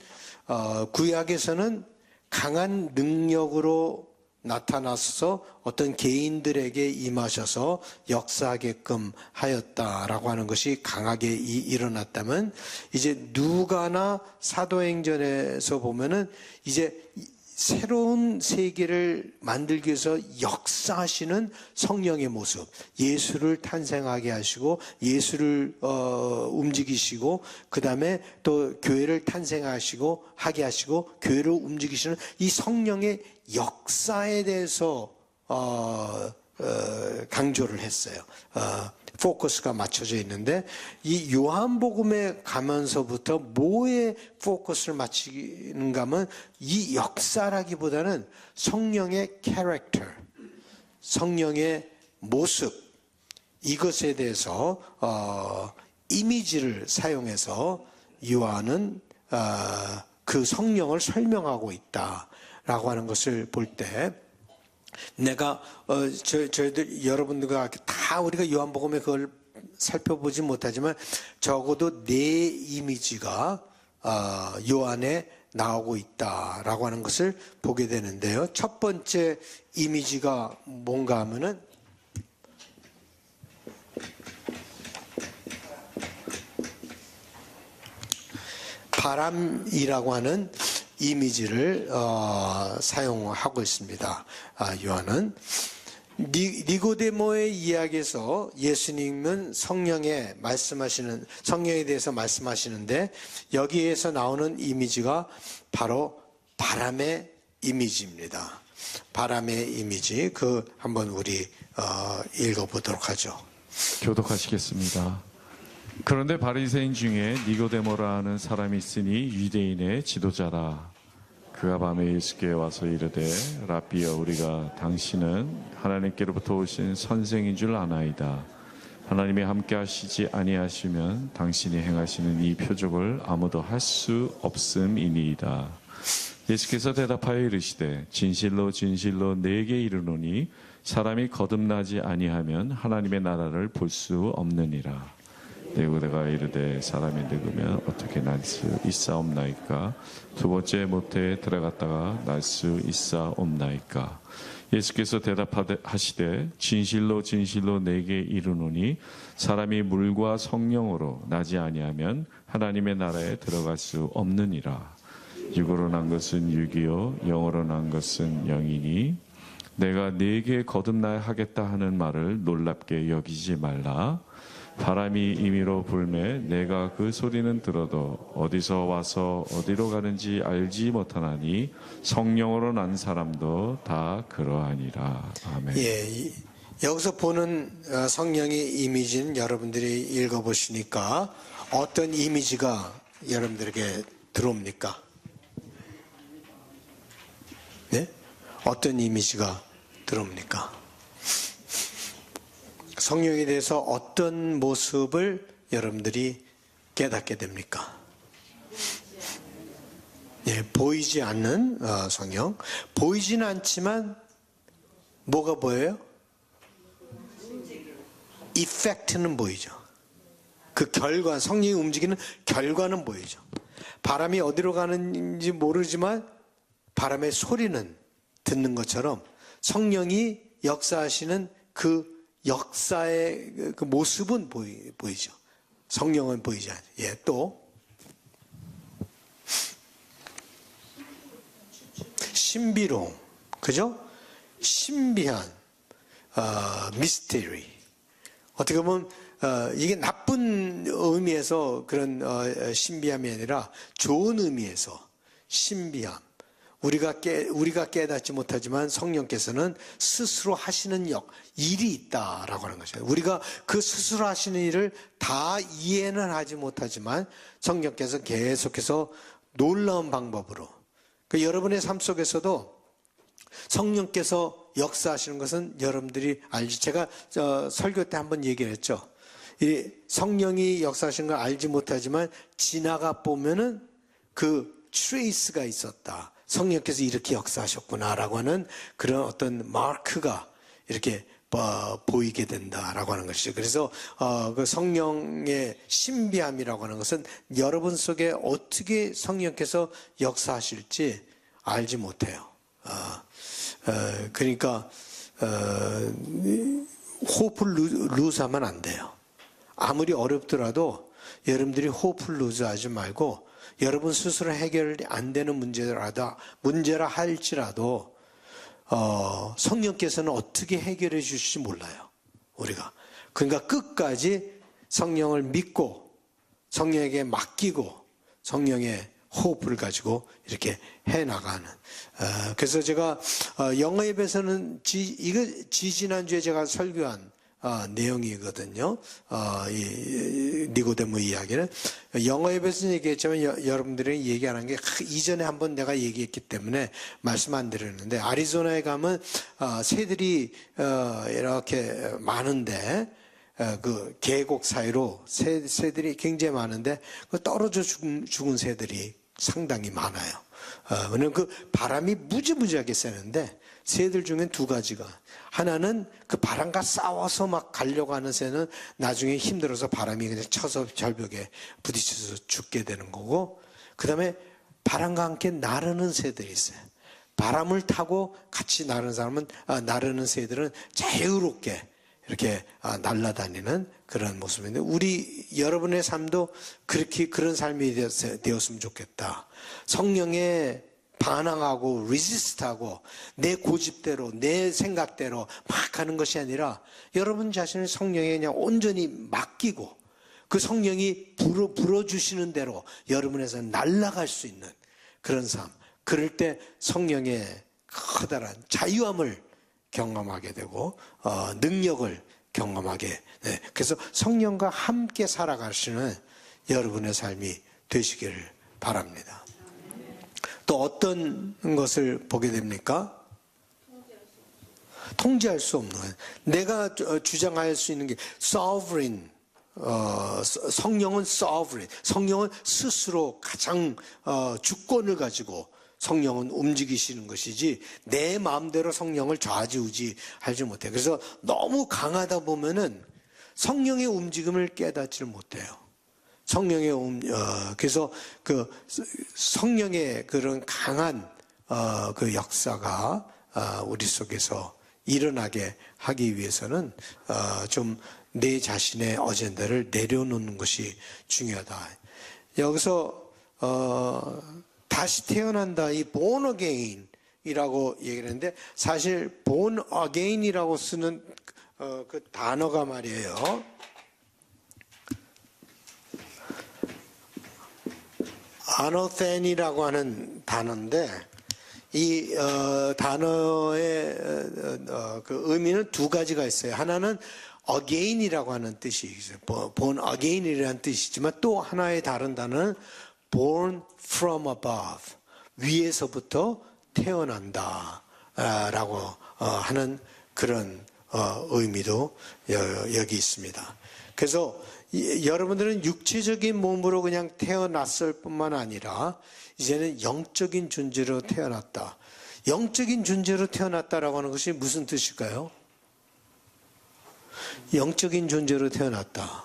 구약에서는 강한 능력으로 나타나서 어떤 개인들에게 임하셔서 역사하게끔 하였다라고 하는 것이 강하게 일어났다면, 이제 누가나 사도행전에서 보면은 이제 새로운 세계를 만들기 위해서 역사하시는 성령의 모습, 예수를 탄생하게 하시고 예수를 움직이시고, 그 다음에 또 교회를 탄생하시고 하게 하시고 교회를 움직이시는 이 성령의 역사에 대해서 강조를 했어요. 포커스가 맞춰져 있는데, 이 요한복음에 가면서부터 뭐에 포커스를 맞추는가 하면 이 역사라기보다는 성령의 캐릭터, 성령의 모습, 이것에 대해서 이미지를 사용해서 요한은 그 성령을 설명하고 있다라고 하는 것을 볼 때, 내가 저희들 여러분들과 다 우리가 요한복음에 그걸 살펴보지 못하지만 적어도 내 이미지가 요한에 나오고 있다라고 하는 것을 보게 되는데요. 첫 번째 이미지가 뭔가 하면은 바람이라고 하는 이미지를 사용하고 있습니다. 요한은 니고데모의 이야기에서 예수님은 성령에 대해서 말씀하시는데, 여기에서 나오는 이미지가 바로 바람의 이미지입니다. 바람의 이미지, 한번 우리 읽어보도록 하죠. 교독하시겠습니다. 그런데 바리새인 중에 니고데모라 하는 사람이 있으니 유대인의 지도자라. 그가 밤에 예수께 와서 이르되, 라비여, 우리가 당신은 하나님께로부터 오신 선생인 줄 아나이다. 하나님이 함께 하시지 아니하시면 당신이 행하시는 이 표적을 아무도 할 수 없음이니이다. 예수께서 대답하여 이르시되, 진실로 진실로 내게 이르노니 사람이 거듭나지 아니하면 하나님의 나라를 볼 수 없느니라. 니고데모가 이르되, 사람이 늙으면 어떻게 날 수 있사옵나이까? 두 번째 모태에 들어갔다가 날 수 있사옵나이까? 예수께서 대답하시되, 진실로 진실로 내게 이르노니 사람이 물과 성령으로 나지 아니하면 하나님의 나라에 들어갈 수 없느니라. 육으로 난 것은 육이요 영으로 난 것은 영이니 내가 네게 거듭나야 하겠다 하는 말을 놀랍게 여기지 말라. 바람이 임의로 불매 내가 그 소리는 들어도 어디서 와서 어디로 가는지 알지 못하나니 성령으로 난 사람도 다 그러하니라. 아멘. 예, 여기서 보는 성령의 이미지는 여러분들이 읽어보시니까 어떤 이미지가 여러분들에게 들어옵니까? 네? 어떤 이미지가 들어옵니까? 성령에 대해서 어떤 모습을 여러분들이 깨닫게 됩니까? 예, 보이지 않는 성령. 보이지는 않지만 뭐가 보여요? 이펙트는 보이죠. 그 결과, 성령이 움직이는 결과는 보이죠. 바람이 어디로 가는지 모르지만 바람의 소리는 듣는 것처럼 성령이 역사하시는 그 역사의 그 모습은 보이죠. 성령은 보이지 않아요. 예, 또 신비로움, 그죠? 신비한 미스테리. 어떻게 보면 이게 나쁜 의미에서 그런 신비함이 아니라 좋은 의미에서 신비함. 우리가 깨닫지 못하지만 성령께서는 스스로 하시는 일이 있다라고 하는 것이에요. 우리가 그 스스로 하시는 일을 다 이해는 하지 못하지만 성령께서 계속해서 놀라운 방법으로 여러분의 삶 속에서도 성령께서 역사하시는 것은 여러분들이 알지. 제가 설교 때 한번 얘기를 했죠. 이 성령이 역사하시는 걸 알지 못하지만 지나가 보면은 그 트레이스가 있었다. 성령께서 이렇게 역사하셨구나라고 하는 그런 어떤 마크가 이렇게 보이게 된다라고 하는 것이죠. 그래서 그 성령의 신비함이라고 하는 것은 여러분 속에 어떻게 성령께서 역사하실지 알지 못해요. 그러니까 호흡을 루즈하면 안 돼요. 아무리 어렵더라도 여러분들이 호흡을 루즈하지 말고 여러분 스스로 해결이 안 되는 문제라 할지라도 성령께서는 어떻게 해결해 주실지 몰라요. 우리가. 그러니까 끝까지 성령을 믿고 성령에게 맡기고 성령의 호흡을 가지고 이렇게 해나가는. 그래서 제가 영어 예배에서는 이거 지난주에 제가 설교한 내용이거든요. 이 니고데모 이야기는 영어 예배에서 얘기했지만 여러분들이 얘기 안 한 게 이전에 한번 내가 얘기했기 때문에 말씀 안 드렸는데 아리조나에 가면 새들이 이렇게 많은데 그 계곡 사이로 새들이 굉장히 많은데 그 떨어져 죽은 새들이 상당히 많아요. 왜냐면 그 바람이 무지무지하게 세는데 새들 중엔 두 가지가 하나는 그 바람과 싸워서 막 가려고 하는 새는 나중에 힘들어서 바람이 그냥 쳐서 절벽에 부딪혀서 죽게 되는 거고 그 다음에 바람과 함께 나르는 새들이 있어요. 바람을 타고 같이 나르는 새들은 자유롭게 이렇게 날아다니는 그런 모습인데 여러분의 삶도 그런 삶이 되었으면 좋겠다. 성령에 반항하고 리지스트하고 내 고집대로 내 생각대로 막 하는 것이 아니라 여러분 자신을 성령에 그냥 온전히 맡기고 그 성령이 불어주시는 대로 여러분에서 날아갈 수 있는 그런 삶. 그럴 때 성령의 커다란 자유함을 경험하게 되고 능력을 경험하게. 네. 그래서 성령과 함께 살아가시는 여러분의 삶이 되시기를 바랍니다. 또 어떤 것을 보게 됩니까? 통제할 수 없는 거예요. 내가 주장할 수 있는 게 sovereign. 성령은 sovereign. 성령은 스스로 가장 주권을 가지고 성령은 움직이시는 것이지 내 마음대로 성령을 좌지우지 하지 못해요. 그래서 너무 강하다 보면은 성령의 움직임을 깨닫지를 못해요. 그래서 그 성령의 그런 강한 그 역사가 우리 속에서 일어나게 하기 위해서는 좀 내 자신의 어젠다를 내려놓는 것이 중요하다. 여기서 다시 태어난다, 이 born again이라고 얘기를 했는데 사실 born again이라고 쓰는 그 단어가 말이에요. 아노텐이라고 하는 단어인데 이 단어의 그 의미는 두 가지가 있어요. 하나는 again이라고 하는 뜻이 있어요. born again이라는 뜻이지만 또 하나의 다른 단어는 born from above, 위에서부터 태어난다 라고 하는 그런 의미도 여기 있습니다. 그래서 여러분들은 육체적인 몸으로 그냥 태어났을 뿐만 아니라 이제는 영적인 존재로 태어났다. 영적인 존재로 태어났다라고 하는 것이 무슨 뜻일까요? 영적인 존재로 태어났다.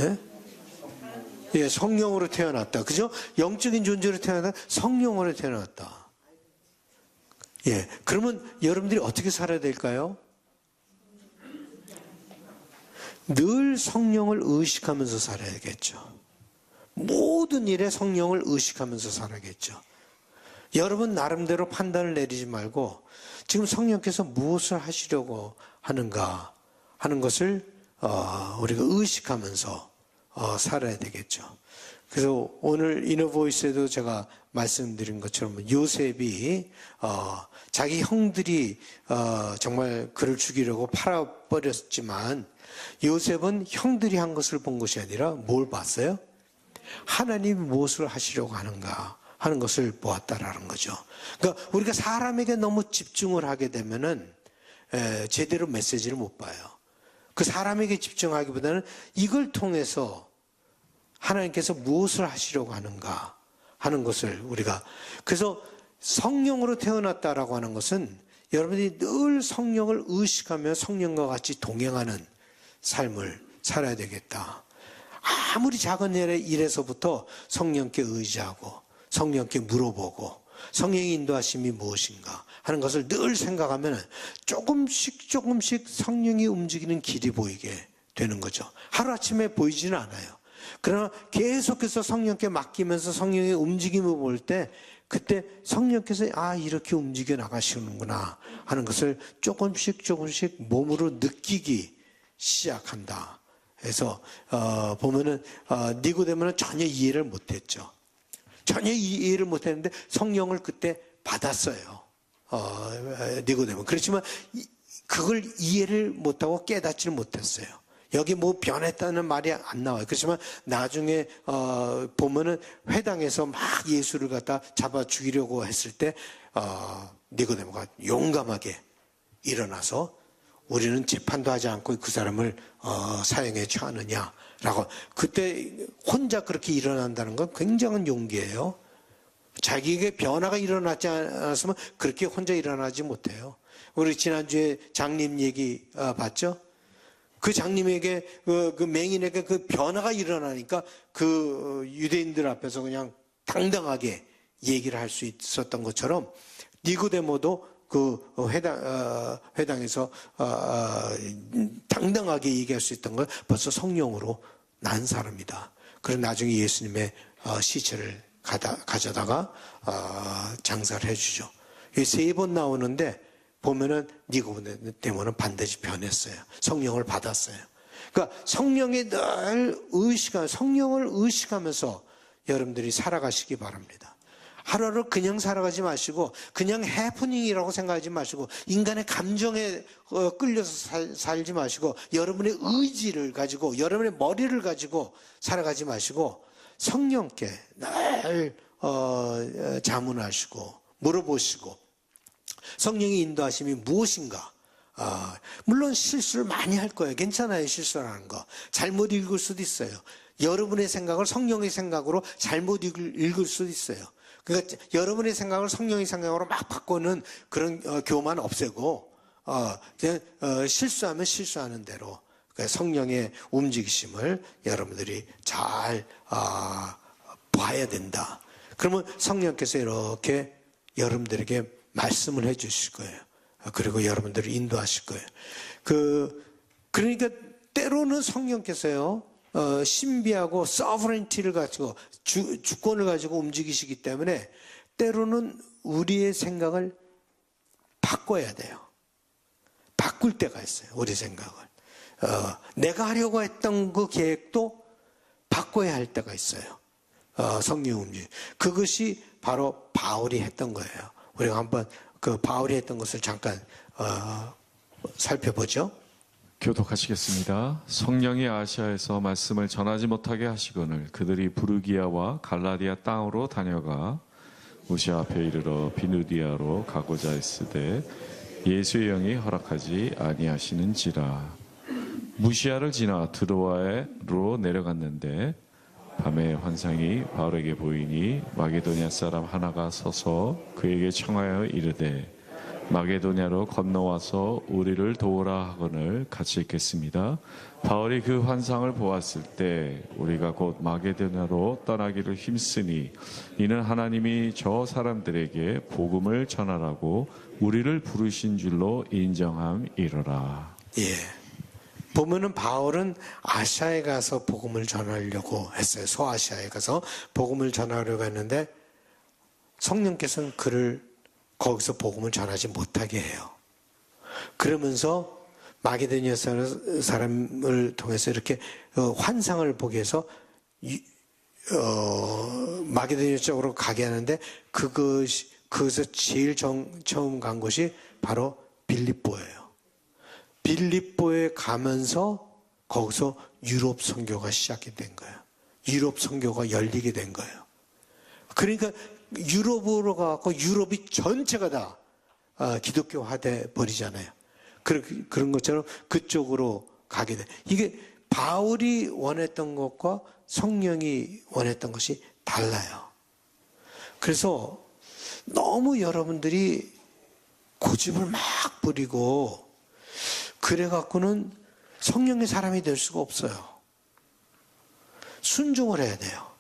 예? 예, 성령으로 태어났다. 그죠? 영적인 존재로 태어났다. 성령으로 태어났다. 예. 그러면 여러분들이 어떻게 살아야 될까요? 늘 성령을 의식하면서 살아야겠죠. 모든 일에 성령을 의식하면서 살아야겠죠. 여러분 나름대로 판단을 내리지 말고 지금 성령께서 무엇을 하시려고 하는가 하는 것을 우리가 의식하면서 살아야 되겠죠. 그래서 오늘 이너보이스에도 제가 말씀드린 것처럼 요셉이 자기 형들이 정말 그를 죽이려고 팔아버렸지만 요셉은 형들이 한 것을 본 것이 아니라 뭘 봤어요? 하나님이 무엇을 하시려고 하는가 하는 것을 보았다라는 거죠. 그러니까 우리가 사람에게 너무 집중을 하게 되면은 제대로 메시지를 못 봐요. 그 사람에게 집중하기보다는 이걸 통해서 하나님께서 무엇을 하시려고 하는가 하는 것을 우리가, 그래서 성령으로 태어났다라고 하는 것은 여러분들이 늘 성령을 의식하며 성령과 같이 동행하는 삶을 살아야 되겠다. 아무리 작은 일에서부터 성령께 의지하고 성령께 물어보고 성령의 인도하심이 무엇인가 하는 것을 늘 생각하면 조금씩 성령이 움직이는 길이 보이게 되는 거죠. 하루아침에 보이지는 않아요. 그러나 계속해서 성령께 맡기면서 성령의 움직임을 볼 때 그때 성령께서 이렇게 움직여 나가시는구나 하는 것을 조금씩 몸으로 느끼기 시작한다. 그래서 보면은 니고데모는 전혀 이해를 못했죠. 전혀 이해를 못했는데 성령을 그때 받았어요. 니고데모. 그렇지만 그걸 이해를 못하고 깨닫지를 못했어요. 여기 뭐 변했다는 말이 안 나와요. 그렇지만 나중에 보면은 회당에서 막 예수를 갖다 잡아 죽이려고 했을 때 니고데모가 용감하게 일어나서 우리는 재판도 하지 않고 그 사람을 사형에 처하느냐라고, 그때 혼자 그렇게 일어난다는 건 굉장한 용기예요. 자기에게 변화가 일어나지 않았으면 그렇게 혼자 일어나지 못해요. 우리 지난주에 장님 얘기 봤죠? 그 장님에게 그 맹인에게 그 변화가 일어나니까 그 유대인들 앞에서 그냥 당당하게 얘기를 할 수 있었던 것처럼 니고데모도 그 회당에서 당당하게 얘기할 수 있던 건 벌써 성령으로 난 사람이다. 그래서 나중에 예수님의 시체를 가져다가 장사를 해주죠. 3번 나오는데 보면은 니고데모는 반드시 변했어요. 성령을 받았어요. 그러니까 성령에 늘 성령을 의식하면서 여러분들이 살아가시기 바랍니다. 하루하루 그냥 살아가지 마시고 그냥 해프닝이라고 생각하지 마시고 인간의 감정에 끌려서 살지 마시고 여러분의 의지를 가지고 여러분의 머리를 가지고 살아가지 마시고 성령께 늘 자문하시고 물어보시고 성령의 인도하심이 무엇인가. 물론 실수를 많이 할 거예요. 괜찮아요. 실수라는 거. 잘못 읽을 수도 있어요. 여러분의 생각을 성령의 생각으로 잘못 읽을 수도 있어요. 그러니까 여러분의 생각을 성령의 생각으로 막 바꾸는 그런 교만 없애고 그냥 실수하면 실수하는 대로 성령의 움직이심을 여러분들이 잘 봐야 된다. 그러면 성령께서 이렇게 여러분들에게 말씀을 해 주실 거예요. 그리고 여러분들을 인도하실 거예요. 그러니까 때로는 성령께서요, 신비하고 sovereignty를 가지고 주권을 가지고 움직이시기 때문에 때로는 우리의 생각을 바꿔야 돼요. 바꿀 때가 있어요. 우리 생각을. 내가 하려고 했던 그 계획도 바꿔야 할 때가 있어요. 성령 움직임. 그것이 바로 바울이 했던 거예요. 우리가 한번 그 바울이 했던 것을 잠깐 살펴보죠. 교독하시겠습니다. 성령이 아시아에서 말씀을 전하지 못하게 하시거늘 그들이 부르기아와 갈라디아 땅으로 다녀가 무시아 앞에 이르러 비누디아로 가고자 했으되 예수의 영이 허락하지 아니하시는지라. 무시아를 지나 드로아로 내려갔는데 밤에 환상이 바울에게 보이니 마게도냐 사람 하나가 서서 그에게 청하여 이르되 마게도냐로 건너와서 우리를 도우라 하거늘 같이 읽겠습니다. 바울이 그 환상을 보았을 때 우리가 곧 마게도냐로 떠나기를 힘쓰니 이는 하나님이 저 사람들에게 복음을 전하라고 우리를 부르신 줄로 인정함이로라. 예. 보면은 바울은 아시아에 가서 복음을 전하려고 했어요. 소아시아에 가서 복음을 전하려고 했는데 성령께서는 그를 거기서 복음을 전하지 못하게 해요. 그러면서 마게도냐 사람을 통해서 이렇게 환상을 보게 해서 마게도냐 쪽으로 가게 하는데 거기서 제일 처음 간 곳이 바로 빌립보예요. 빌립보에 가면서 거기서 유럽 선교가 시작이 된 거예요. 유럽 선교가 열리게 된 거예요. 그러니까 유럽으로 가고 유럽이 전체가 다 기독교화돼 버리잖아요. 그런 것처럼 그쪽으로 가게 돼. 이게 바울이 원했던 것과 성령이 원했던 것이 달라요. 그래서 너무 여러분들이 고집을 막 부리고 그래갖고는 성령의 사람이 될 수가 없어요. 순종을 해야 돼요.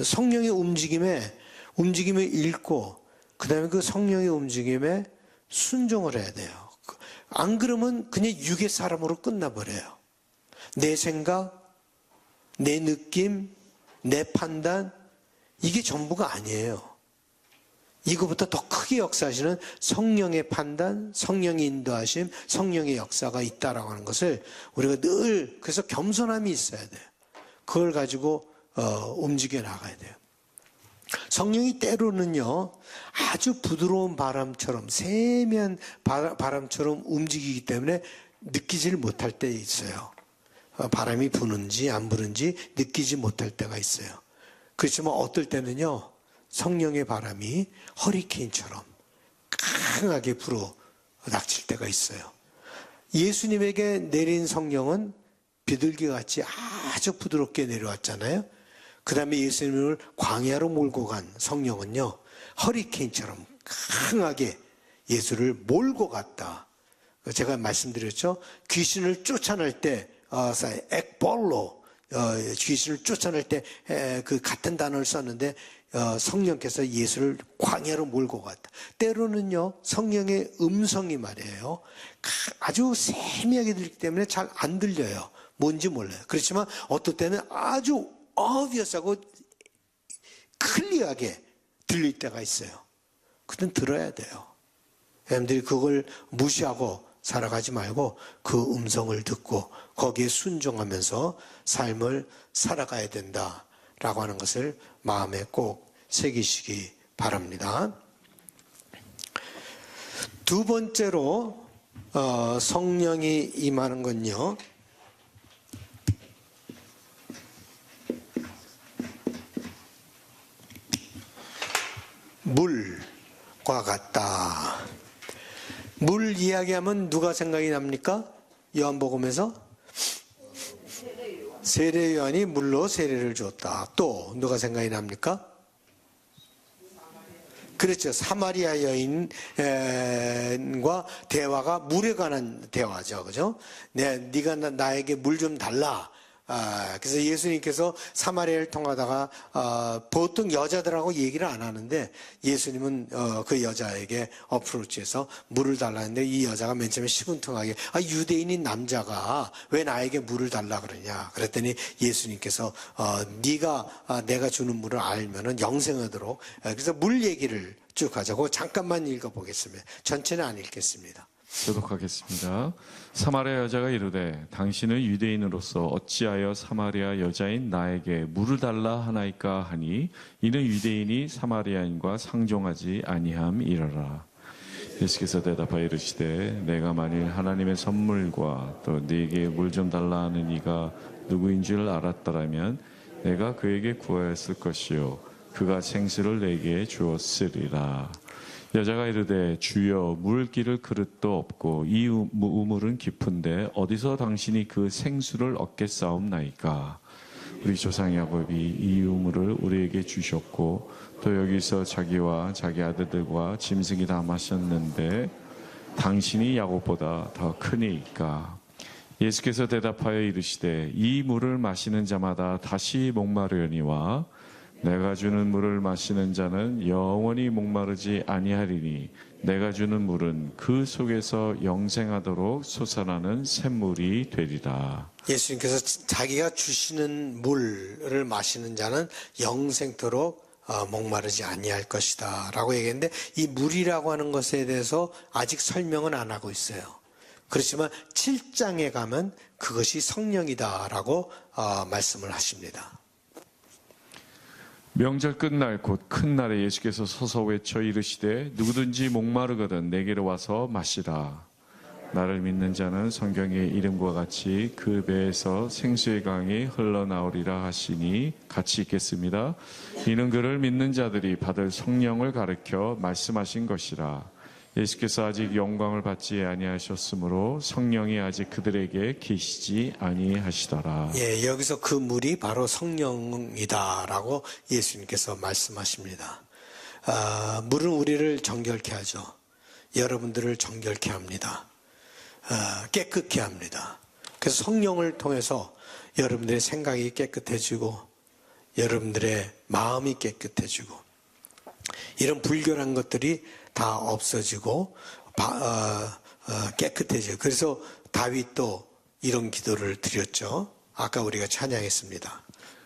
성령의 움직임에 읽고 그 다음에 그 성령의 움직임에 순종을 해야 돼요. 안 그러면 그냥 육의 사람으로 끝나버려요. 내 생각, 내 느낌, 내 판단 이게 전부가 아니에요. 이거보다 더 크게 역사하시는 성령의 판단, 성령의 인도하심, 성령의 역사가 있다라고 하는 것을 우리가 늘 그래서 겸손함이 있어야 돼요. 그걸 가지고 움직여 나가야 돼요. 성령이 때로는요 아주 부드러운 바람처럼 세미한 바람처럼 움직이기 때문에 느끼지를 못할 때 있어요. 바람이 부는지 안 부는지 느끼지 못할 때가 있어요. 그렇지만 어떨 때는요 성령의 바람이 허리케인처럼 강하게 불어 닥칠 때가 있어요. 예수님에게 내린 성령은 비둘기같이 아주 부드럽게 내려왔잖아요. 그 다음에 예수님을 광야로 몰고 간 성령은요 허리케인처럼 강하게 예수를 몰고 갔다. 제가 말씀드렸죠. 귀신을 쫓아낼 때 액볼로 귀신을 쫓아낼 때 그 같은 단어를 썼는데 성령께서 예수를 광야로 몰고 갔다. 때로는요 성령의 음성이 말이에요 아주 세미하게 들리기 때문에 잘 안 들려요. 뭔지 몰라요. 그렇지만 어떨 때는 아주 obvious하고 클리어하게 들릴 때가 있어요. 그땐 들어야 돼요. 여러분들이 그걸 무시하고 살아가지 말고 그 음성을 듣고 거기에 순종하면서 삶을 살아가야 된다라고 하는 것을 마음에 꼭 새기시기 바랍니다. 두 번째로 성령이 임하는 건요. 물과 같다. 물 이야기하면 누가 생각이 납니까? 요한복음에서 세례 요한이 물로 세례를 줬다. 또 누가 생각이 납니까? 그렇죠. 사마리아 여인과 대화가 물에 관한 대화죠. 그죠? 네가 나에게 물 좀 달라. 그래서 예수님께서 사마리아를 통하다가 보통 여자들하고 얘기를 안 하는데 예수님은 그 여자에게 어프로치해서 물을 달라는데 이 여자가 맨 처음에 시큰둥하게 유대인인 남자가 왜 나에게 물을 달라 그러냐 그랬더니 예수님께서 네가 내가 주는 물을 알면은 영생하도록 그래서 물 얘기를 쭉 하자고 잠깐만 읽어보겠습니다. 전체는 안 읽겠습니다. 교독하겠습니다. 사마리아 여자가 이르되 당신은 유대인으로서 어찌하여 사마리아 여자인 나에게 물을 달라 하나이까 하니 이는 유대인이 사마리아인과 상종하지 아니함이러라. 예수께서 대답하여 이르시되 내가 만일 하나님의 선물과 또 네게 물 좀 달라 하는 이가 누구인 줄 알았더라면 내가 그에게 구하였을 것이요 그가 생수를 내게 주었으리라. 여자가 이르되 주여 물 기를 그릇도 없고 이 우물은 깊은데 어디서 당신이 그 생수를 얻겠사옵나이까. 우리 조상 야곱이 이 우물을 우리에게 주셨고 또 여기서 자기와 자기 아들들과 짐승이 다 마셨는데 당신이 야곱보다 더 크니이까. 예수께서 대답하여 이르시되 이 물을 마시는 자마다 다시 목마르려니와 내가 주는 물을 마시는 자는 영원히 목마르지 아니하리니 내가 주는 물은 그 속에서 영생하도록 솟아나는 샘물이 되리라. 예수님께서 자기가 주시는 물을 마시는 자는 영생토록 목마르지 아니할 것이다 라고 얘기했는데 이 물이라고 하는 것에 대해서 아직 설명은 안 하고 있어요. 그렇지만 7장에 가면 그것이 성령이다 라고 말씀을 하십니다. 명절 끝날 곧 큰 날에 예수께서 서서 외쳐 이르시되 누구든지 목마르거든 내게로 와서 마시라. 나를 믿는 자는 성경의 이름과 같이 그 배에서 생수의 강이 흘러나오리라 하시니 같이 읽겠습니다. 이는 그를 믿는 자들이 받을 성령을 가르쳐 말씀하신 것이라. 예수께서 아직 영광을 받지 아니하셨으므로 성령이 아직 그들에게 계시지 아니하시더라. 예, 여기서 그 물이 바로 성령이다라고 예수님께서 말씀하십니다. 물은 우리를 정결케 하죠. 여러분들을 정결케 합니다. 깨끗게 합니다. 그래서 성령을 통해서 여러분들의 생각이 깨끗해지고 여러분들의 마음이 깨끗해지고 이런 불결한 것들이 다 없어지고 깨끗해져요. 그래서 다윗도 이런 기도를 드렸죠. 아까 우리가 찬양했습니다.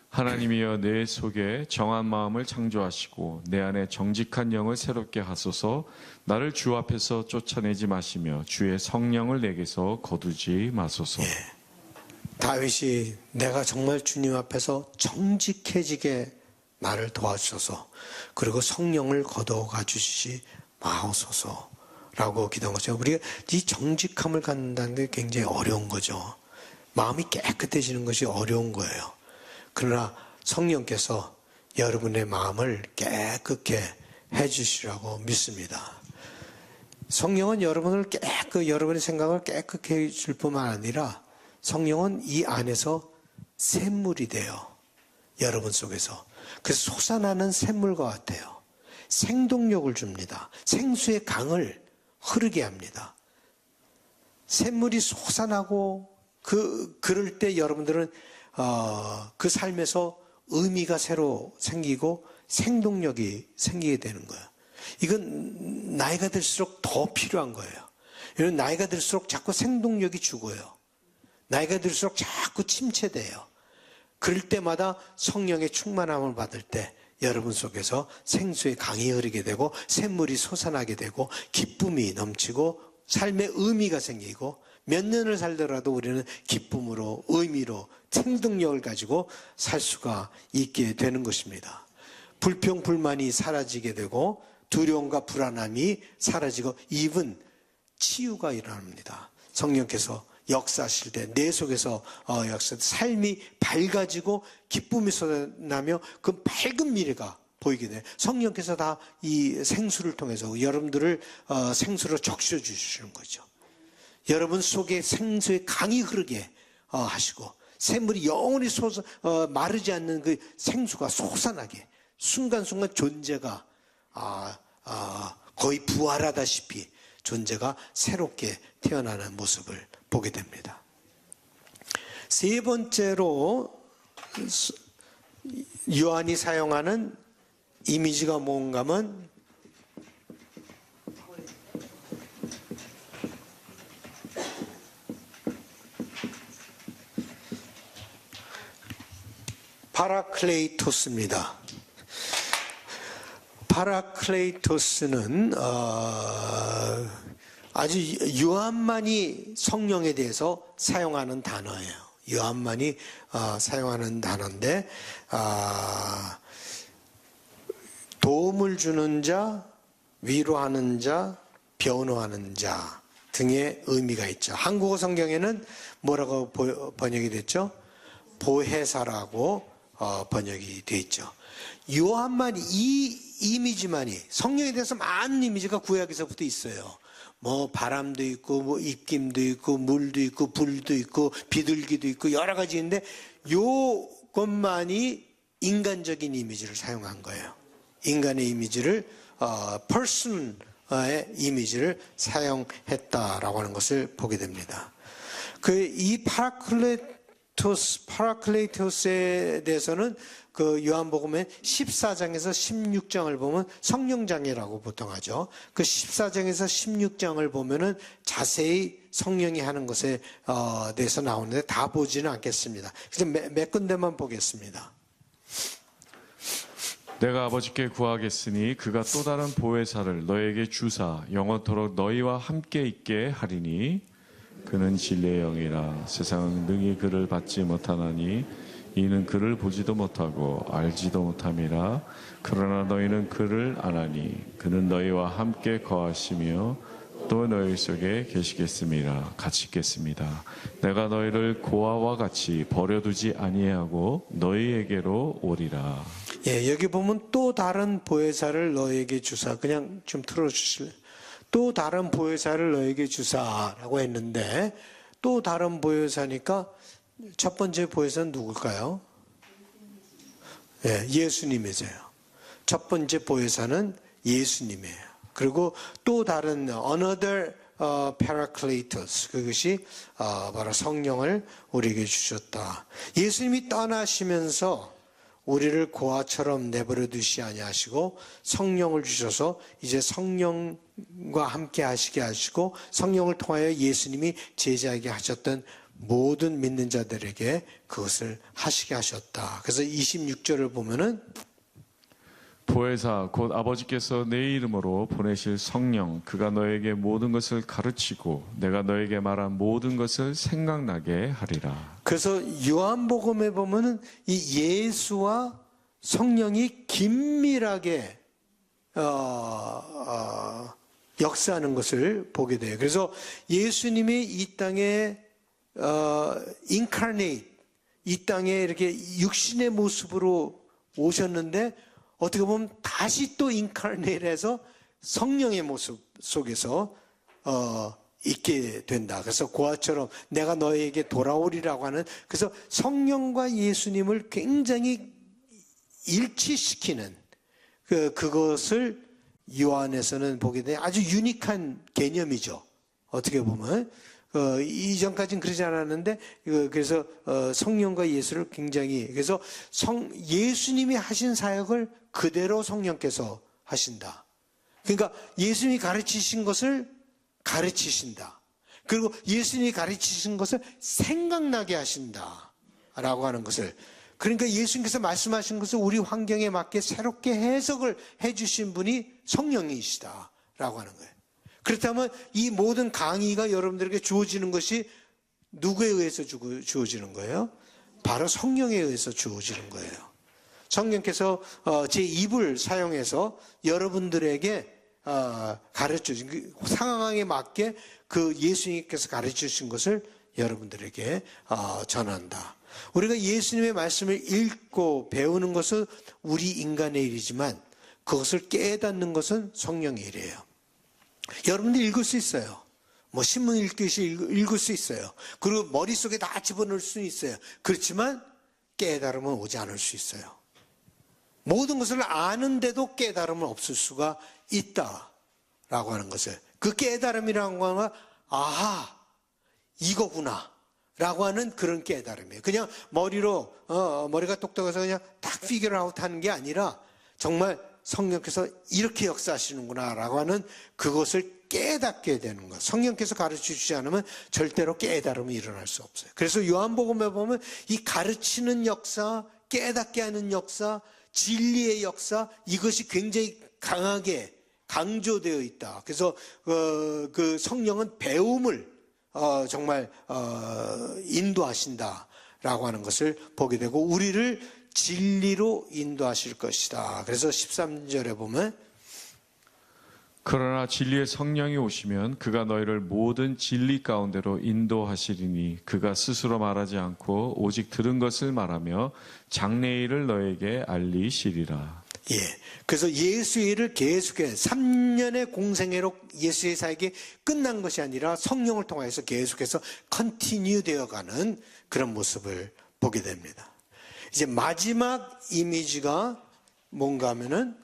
하나님이여 내 속에 정한 마음을 창조하시고 내 안에 정직한 영을 새롭게 하소서. 나를 주 앞에서 쫓아내지 마시며 주의 성령을 내게서 거두지 마소서. 예. 다윗이 내가 정말 주님 앞에서 정직해지게 나를 도와주소서. 그리고 성령을 거둬가 주시지 마옵소서라고 기도한 거죠. 우리가 이 정직함을 갖는다는 게 굉장히 어려운 거죠. 마음이 깨끗해지는 것이 어려운 거예요. 그러나 성령께서 여러분의 마음을 깨끗게 해주시라고 믿습니다. 성령은 여러분의 생각을 깨끗게 해줄 뿐만 아니라 성령은 이 안에서 샘물이 돼요. 여러분 속에서. 그래서 솟아나는 샘물과 같아요. 생동력을 줍니다. 생수의 강을 흐르게 합니다. 샘물이 솟아나고 그럴 때 여러분들은 그 삶에서 의미가 새로 생기고 생동력이 생기게 되는 거예요. 이건 나이가 들수록 더 필요한 거예요. 이런 나이가 들수록 자꾸 생동력이 죽어요. 나이가 들수록 자꾸 침체돼요. 그럴 때마다 성령의 충만함을 받을 때 여러분 속에서 생수의 강이 흐르게 되고 샘물이 솟아나게 되고 기쁨이 넘치고 삶의 의미가 생기고 몇 년을 살더라도 우리는 기쁨으로 의미로 생동력을 가지고 살 수가 있게 되는 것입니다. 불평 불만이 사라지게 되고 두려움과 불안함이 사라지고 이분 치유가 일어납니다. 성령께서 역사하실 때 내 속에서 삶이 밝아지고 기쁨이 솟아나며 그 밝은 미래가 보이게 돼요. 성령께서 다 이 생수를 통해서 여러분들을 생수로 적셔 주시는 거죠. 여러분 속에 생수의 강이 흐르게 하시고 샘물이 영원히 마르지 않는 그 생수가 솟아나게 순간순간 존재가 거의 부활하다시피 존재가 새롭게 태어나는 모습을 보게 됩니다. 세 번째로 요한이 사용하는 이미지가 뭔가 하면 파라클레이토스입니다. 파라클레이토스는 아주 요한만이 성령에 대해서 사용하는 단어예요. 요한만이 사용하는 단어인데 도움을 주는 자, 위로하는 자, 변호하는 자 등의 의미가 있죠. 한국어 성경에는 뭐라고 번역이 됐죠? 보혜사라고 번역이 되어 있죠. 요한만이 이 이미지만이 성령에 대해서 많은 이미지가 구약에서부터 있어요. 뭐 바람도 있고 뭐 입김도 있고 물도 있고 불도 있고 비둘기도 있고 여러 가지 있는데 요것만이 인간적인 이미지를 사용한 거예요. 인간의 이미지를 person의 이미지를 사용했다라고 하는 것을 보게 됩니다. 이 파라클레이토스에 대해서는 그 요한복음의 14장에서 16장을 보면 성령장이라고 보통 하죠. 그 14장에서 16장을 보면은 자세히 성령이 하는 것에 대해서 나오는데 다 보지는 않겠습니다. 그래서 몇 군데만 보겠습니다. 내가 아버지께 구하겠으니 그가 또 다른 보혜사를 너에게 주사 영원토록 너희와 함께 있게 하리니 그는 진리의 영이라 세상은 능히 그를 받지 못하나니 이는 그를 보지도 못하고 알지도 못함이라 그러나 너희는 그를 아나니 그는 너희와 함께 거하시며 또 너희 속에 계시겠습니다. 같이 있겠습니다. 내가 너희를 고아와 같이 버려두지 아니하고 너희에게로 오리라. 예, 여기 보면 또 다른 보혜사를 너에게 주사. 그냥 좀 틀어주실래요? 또 다른 보혜사를 너에게 주사라고 했는데 또 다른 보혜사니까 첫 번째 보혜사는 누굴까요? 예, 예수님이세요. 첫 번째 보혜사는 예수님이에요. 그리고 또 다른 another paracletos, 그것이 바로 성령을 우리에게 주셨다. 예수님이 떠나시면서 우리를 고아처럼 내버려 두시지 아니하시고 성령을 주셔서 이제 성령과 함께 하시게 하시고 성령을 통하여 예수님이 제자에게 하셨던 모든 믿는 자들에게 그것을 하시게 하셨다. 그래서 26절을 보면은 보혜사 곧 아버지께서 내 이름으로 보내실 성령 그가 너에게 모든 것을 가르치고 내가 너에게 말한 모든 것을 생각나게 하리라. 그래서 요한복음에 보면은 이 예수와 성령이 긴밀하게 역사하는 것을 보게 돼요. 그래서 예수님이 이 땅에 incarnate, 이 땅에 이렇게 육신의 모습으로 오셨는데 어떻게 보면 다시 또 인카네이트해서 성령의 모습 속에서 있게 된다. 그래서 고아처럼 내가 너에게 돌아오리라고 하는, 그래서 성령과 예수님을 굉장히 일치시키는 그것을 요한에서는 보게 돼. 아주 유니크한 개념이죠. 어떻게 보면 이전까지는 그러지 않았는데 그래서 성령과 예수를 굉장히, 그래서 예수님이 하신 사역을 그대로 성령께서 하신다. 그러니까 예수님이 가르치신 것을 가르치신다. 그리고 예수님이 가르치신 것을 생각나게 하신다라고 하는 것을, 그러니까 예수님께서 말씀하신 것을 우리 환경에 맞게 새롭게 해석을 해주신 분이 성령이시다라고 하는 거예요. 그렇다면 이 모든 강의가 여러분들에게 주어지는 것이 누구에 의해서 주어지는 거예요? 바로 성령에 의해서 주어지는 거예요. 성령께서 제2부를 사용해서 여러분들에게 가르쳐주신, 그 상황에 맞게 그 예수님께서 가르쳐주신 것을 여러분들에게 전한다. 우리가 예수님의 말씀을 읽고 배우는 것은 우리 인간의 일이지만 그것을 깨닫는 것은 성령의 일이에요. 여러분들 읽을 수 있어요. 뭐 신문 읽듯이 읽을 수 있어요. 그리고 머릿속에 다 집어넣을 수 있어요. 그렇지만 깨달음은 오지 않을 수 있어요. 모든 것을 아는데도 깨달음은 없을 수가 있다라고 하는 것을, 그 깨달음이라는 거는 아하 이거구나 라고 하는 그런 깨달음이에요. 그냥 머리가 똑똑해서 그냥 딱 피겨 아웃 하는 게 아니라 정말 성령께서 이렇게 역사하시는구나 라고 하는 그것을 깨닫게 되는 것. 성령께서 가르쳐 주지 않으면 절대로 깨달음이 일어날 수 없어요. 그래서 요한복음에 보면 이 가르치는 역사, 깨닫게 하는 역사, 진리의 역사, 이것이 굉장히 강하게 강조되어 있다. 그래서 그 성령은 배움을 정말 인도하신다라고 하는 것을 보게 되고 우리를 진리로 인도하실 것이다. 그래서 13절에 보면 그러나 진리의 성령이 오시면 그가 너희를 모든 진리 가운데로 인도하시리니 그가 스스로 말하지 않고 오직 들은 것을 말하며 장래일을 너에게 알리시리라. 예. 그래서 예수의 일을 계속해 3년의 공생애로 예수의 사역이 끝난 것이 아니라 성령을 통해서 계속해서 컨티뉴 되어가는 그런 모습을 보게 됩니다. 이제 마지막 이미지가 뭔가 하면은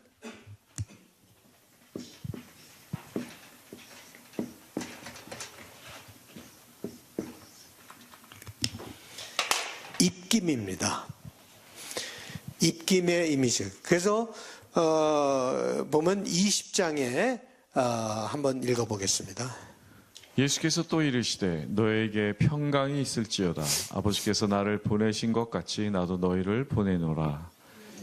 입김입니다. 입김의 이미지. 그래서 보면 20장에 한번 읽어보겠습니다. 예수께서 또 이르시되 너에게 평강이 있을지어다. 아버지께서 나를 보내신 것 같이 나도 너희를 보내노라.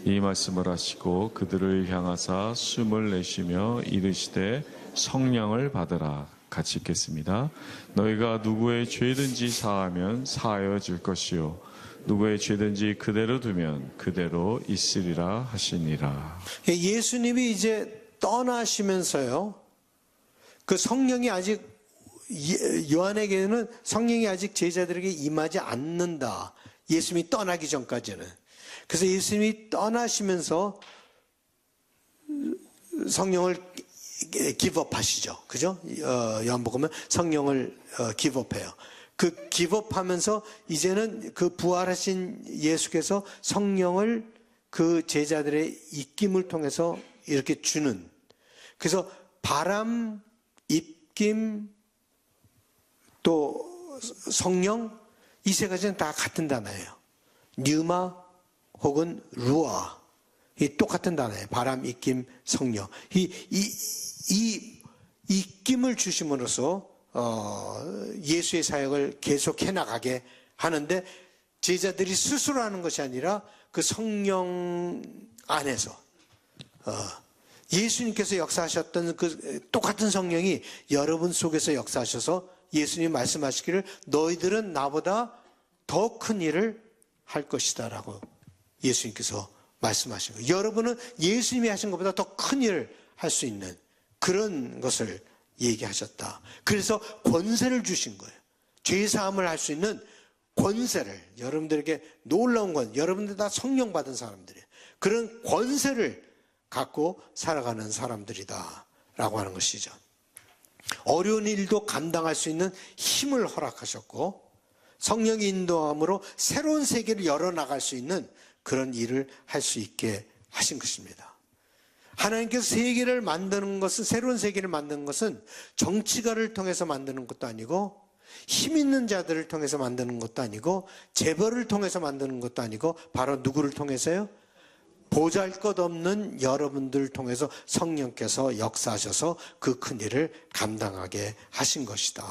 이 말씀을 하시고 그들을 향하사 숨을 내쉬며 이르시되 성령을 받으라. 같이 읽겠습니다. 너희가 누구의 죄든지 사하면 사하여 줄 것이요 누구의 죄든지 그대로 두면 그대로 있으리라 하시니라. 예수님이 이제 떠나시면서요, 그 성령이 아직 요한에게는 성령이 아직 제자들에게 임하지 않는다. 예수님이 떠나기 전까지는. 그래서 예수님이 떠나시면서 성령을 기법하시죠. 그죠? 요한복음은 성령을 기법해요. 그 기법하면서 이제는 그 부활하신 예수께서 성령을 그 제자들의 입김을 통해서 이렇게 주는. 그래서 바람, 입김, 또 성령, 이 세 가지는 다 같은 단어예요. 뉴마 혹은 루아. 이 똑같은 단어예요. 바람, 입김, 성령. 이 입김을 주심으로써 예수의 사역을 계속해 나가게 하는데 제자들이 스스로 하는 것이 아니라 그 성령 안에서 예수님께서 역사하셨던 그 똑같은 성령이 여러분 속에서 역사하셔서 예수님 말씀하시기를 너희들은 나보다 더 큰 일을 할 것이다 라고 예수님께서 말씀하신 거예요. 여러분은 예수님이 하신 것보다 더 큰 일을 할 수 있는 그런 것을 얘기하셨다. 그래서 권세를 주신 거예요. 죄사함을 할 수 있는 권세를 여러분들에게 놀라운 건 여러분들 다 성령 받은 사람들이에요. 그런 권세를 갖고 살아가는 사람들이다 라고 하는 것이죠. 어려운 일도 감당할 수 있는 힘을 허락하셨고 성령의 인도함으로 새로운 세계를 열어나갈 수 있는 그런 일을 할 수 있게 하신 것입니다. 하나님께서 세계를 만드는 것은, 새로운 세계를 만드는 것은 정치가를 통해서 만드는 것도 아니고 힘 있는 자들을 통해서 만드는 것도 아니고 재벌을 통해서 만드는 것도 아니고 바로 누구를 통해서요? 보잘것없는 여러분들을 통해서 성령께서 역사하셔서 그 큰 일을 감당하게 하신 것이다.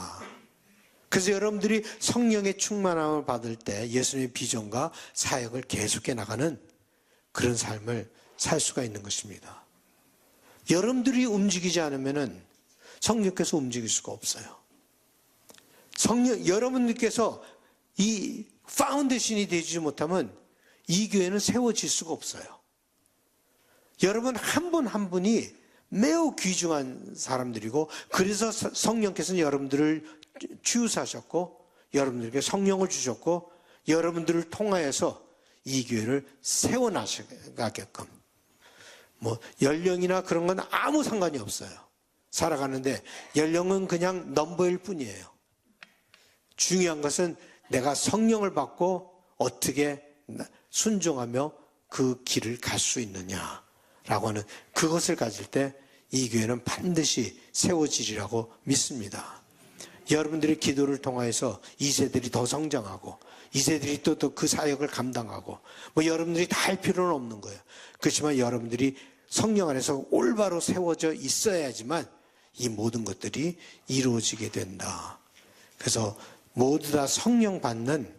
그래서 여러분들이 성령의 충만함을 받을 때 예수님의 비전과 사역을 계속해 나가는 그런 삶을 살 수가 있는 것입니다. 여러분들이 움직이지 않으면 성령께서 움직일 수가 없어요. 여러분들께서 이 파운데이션이 되지 못하면 이 교회는 세워질 수가 없어요. 여러분 한 분 한 분이 매우 귀중한 사람들이고 그래서 성령께서는 여러분들을 치유하셨고 여러분들에게 성령을 주셨고 여러분들을 통하여서 이 교회를 세워나가게끔 연령이나 그런 건 아무 상관이 없어요. 살아가는데 연령은 그냥 넘버일 뿐이에요. 중요한 것은 내가 성령을 받고 어떻게 순종하며 그 길을 갈 수 있느냐라고 하는 그것을 가질 때 이 교회는 반드시 세워지리라고 믿습니다. 여러분들의 기도를 통해서 2세들이 더 성장하고 2세들이 또 그 사역을 감당하고 여러분들이 다 할 필요는 없는 거예요. 그렇지만 여러분들이 성령 안에서 올바로 세워져 있어야지만 이 모든 것들이 이루어지게 된다. 그래서 모두 다 성령 받는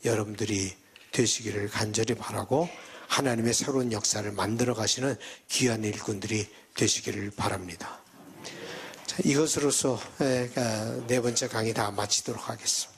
여러분들이 되시기를 간절히 바라고 하나님의 새로운 역사를 만들어 가시는 귀한 일꾼들이 되시기를 바랍니다. 자, 이것으로서 네 번째 강의 다 마치도록 하겠습니다.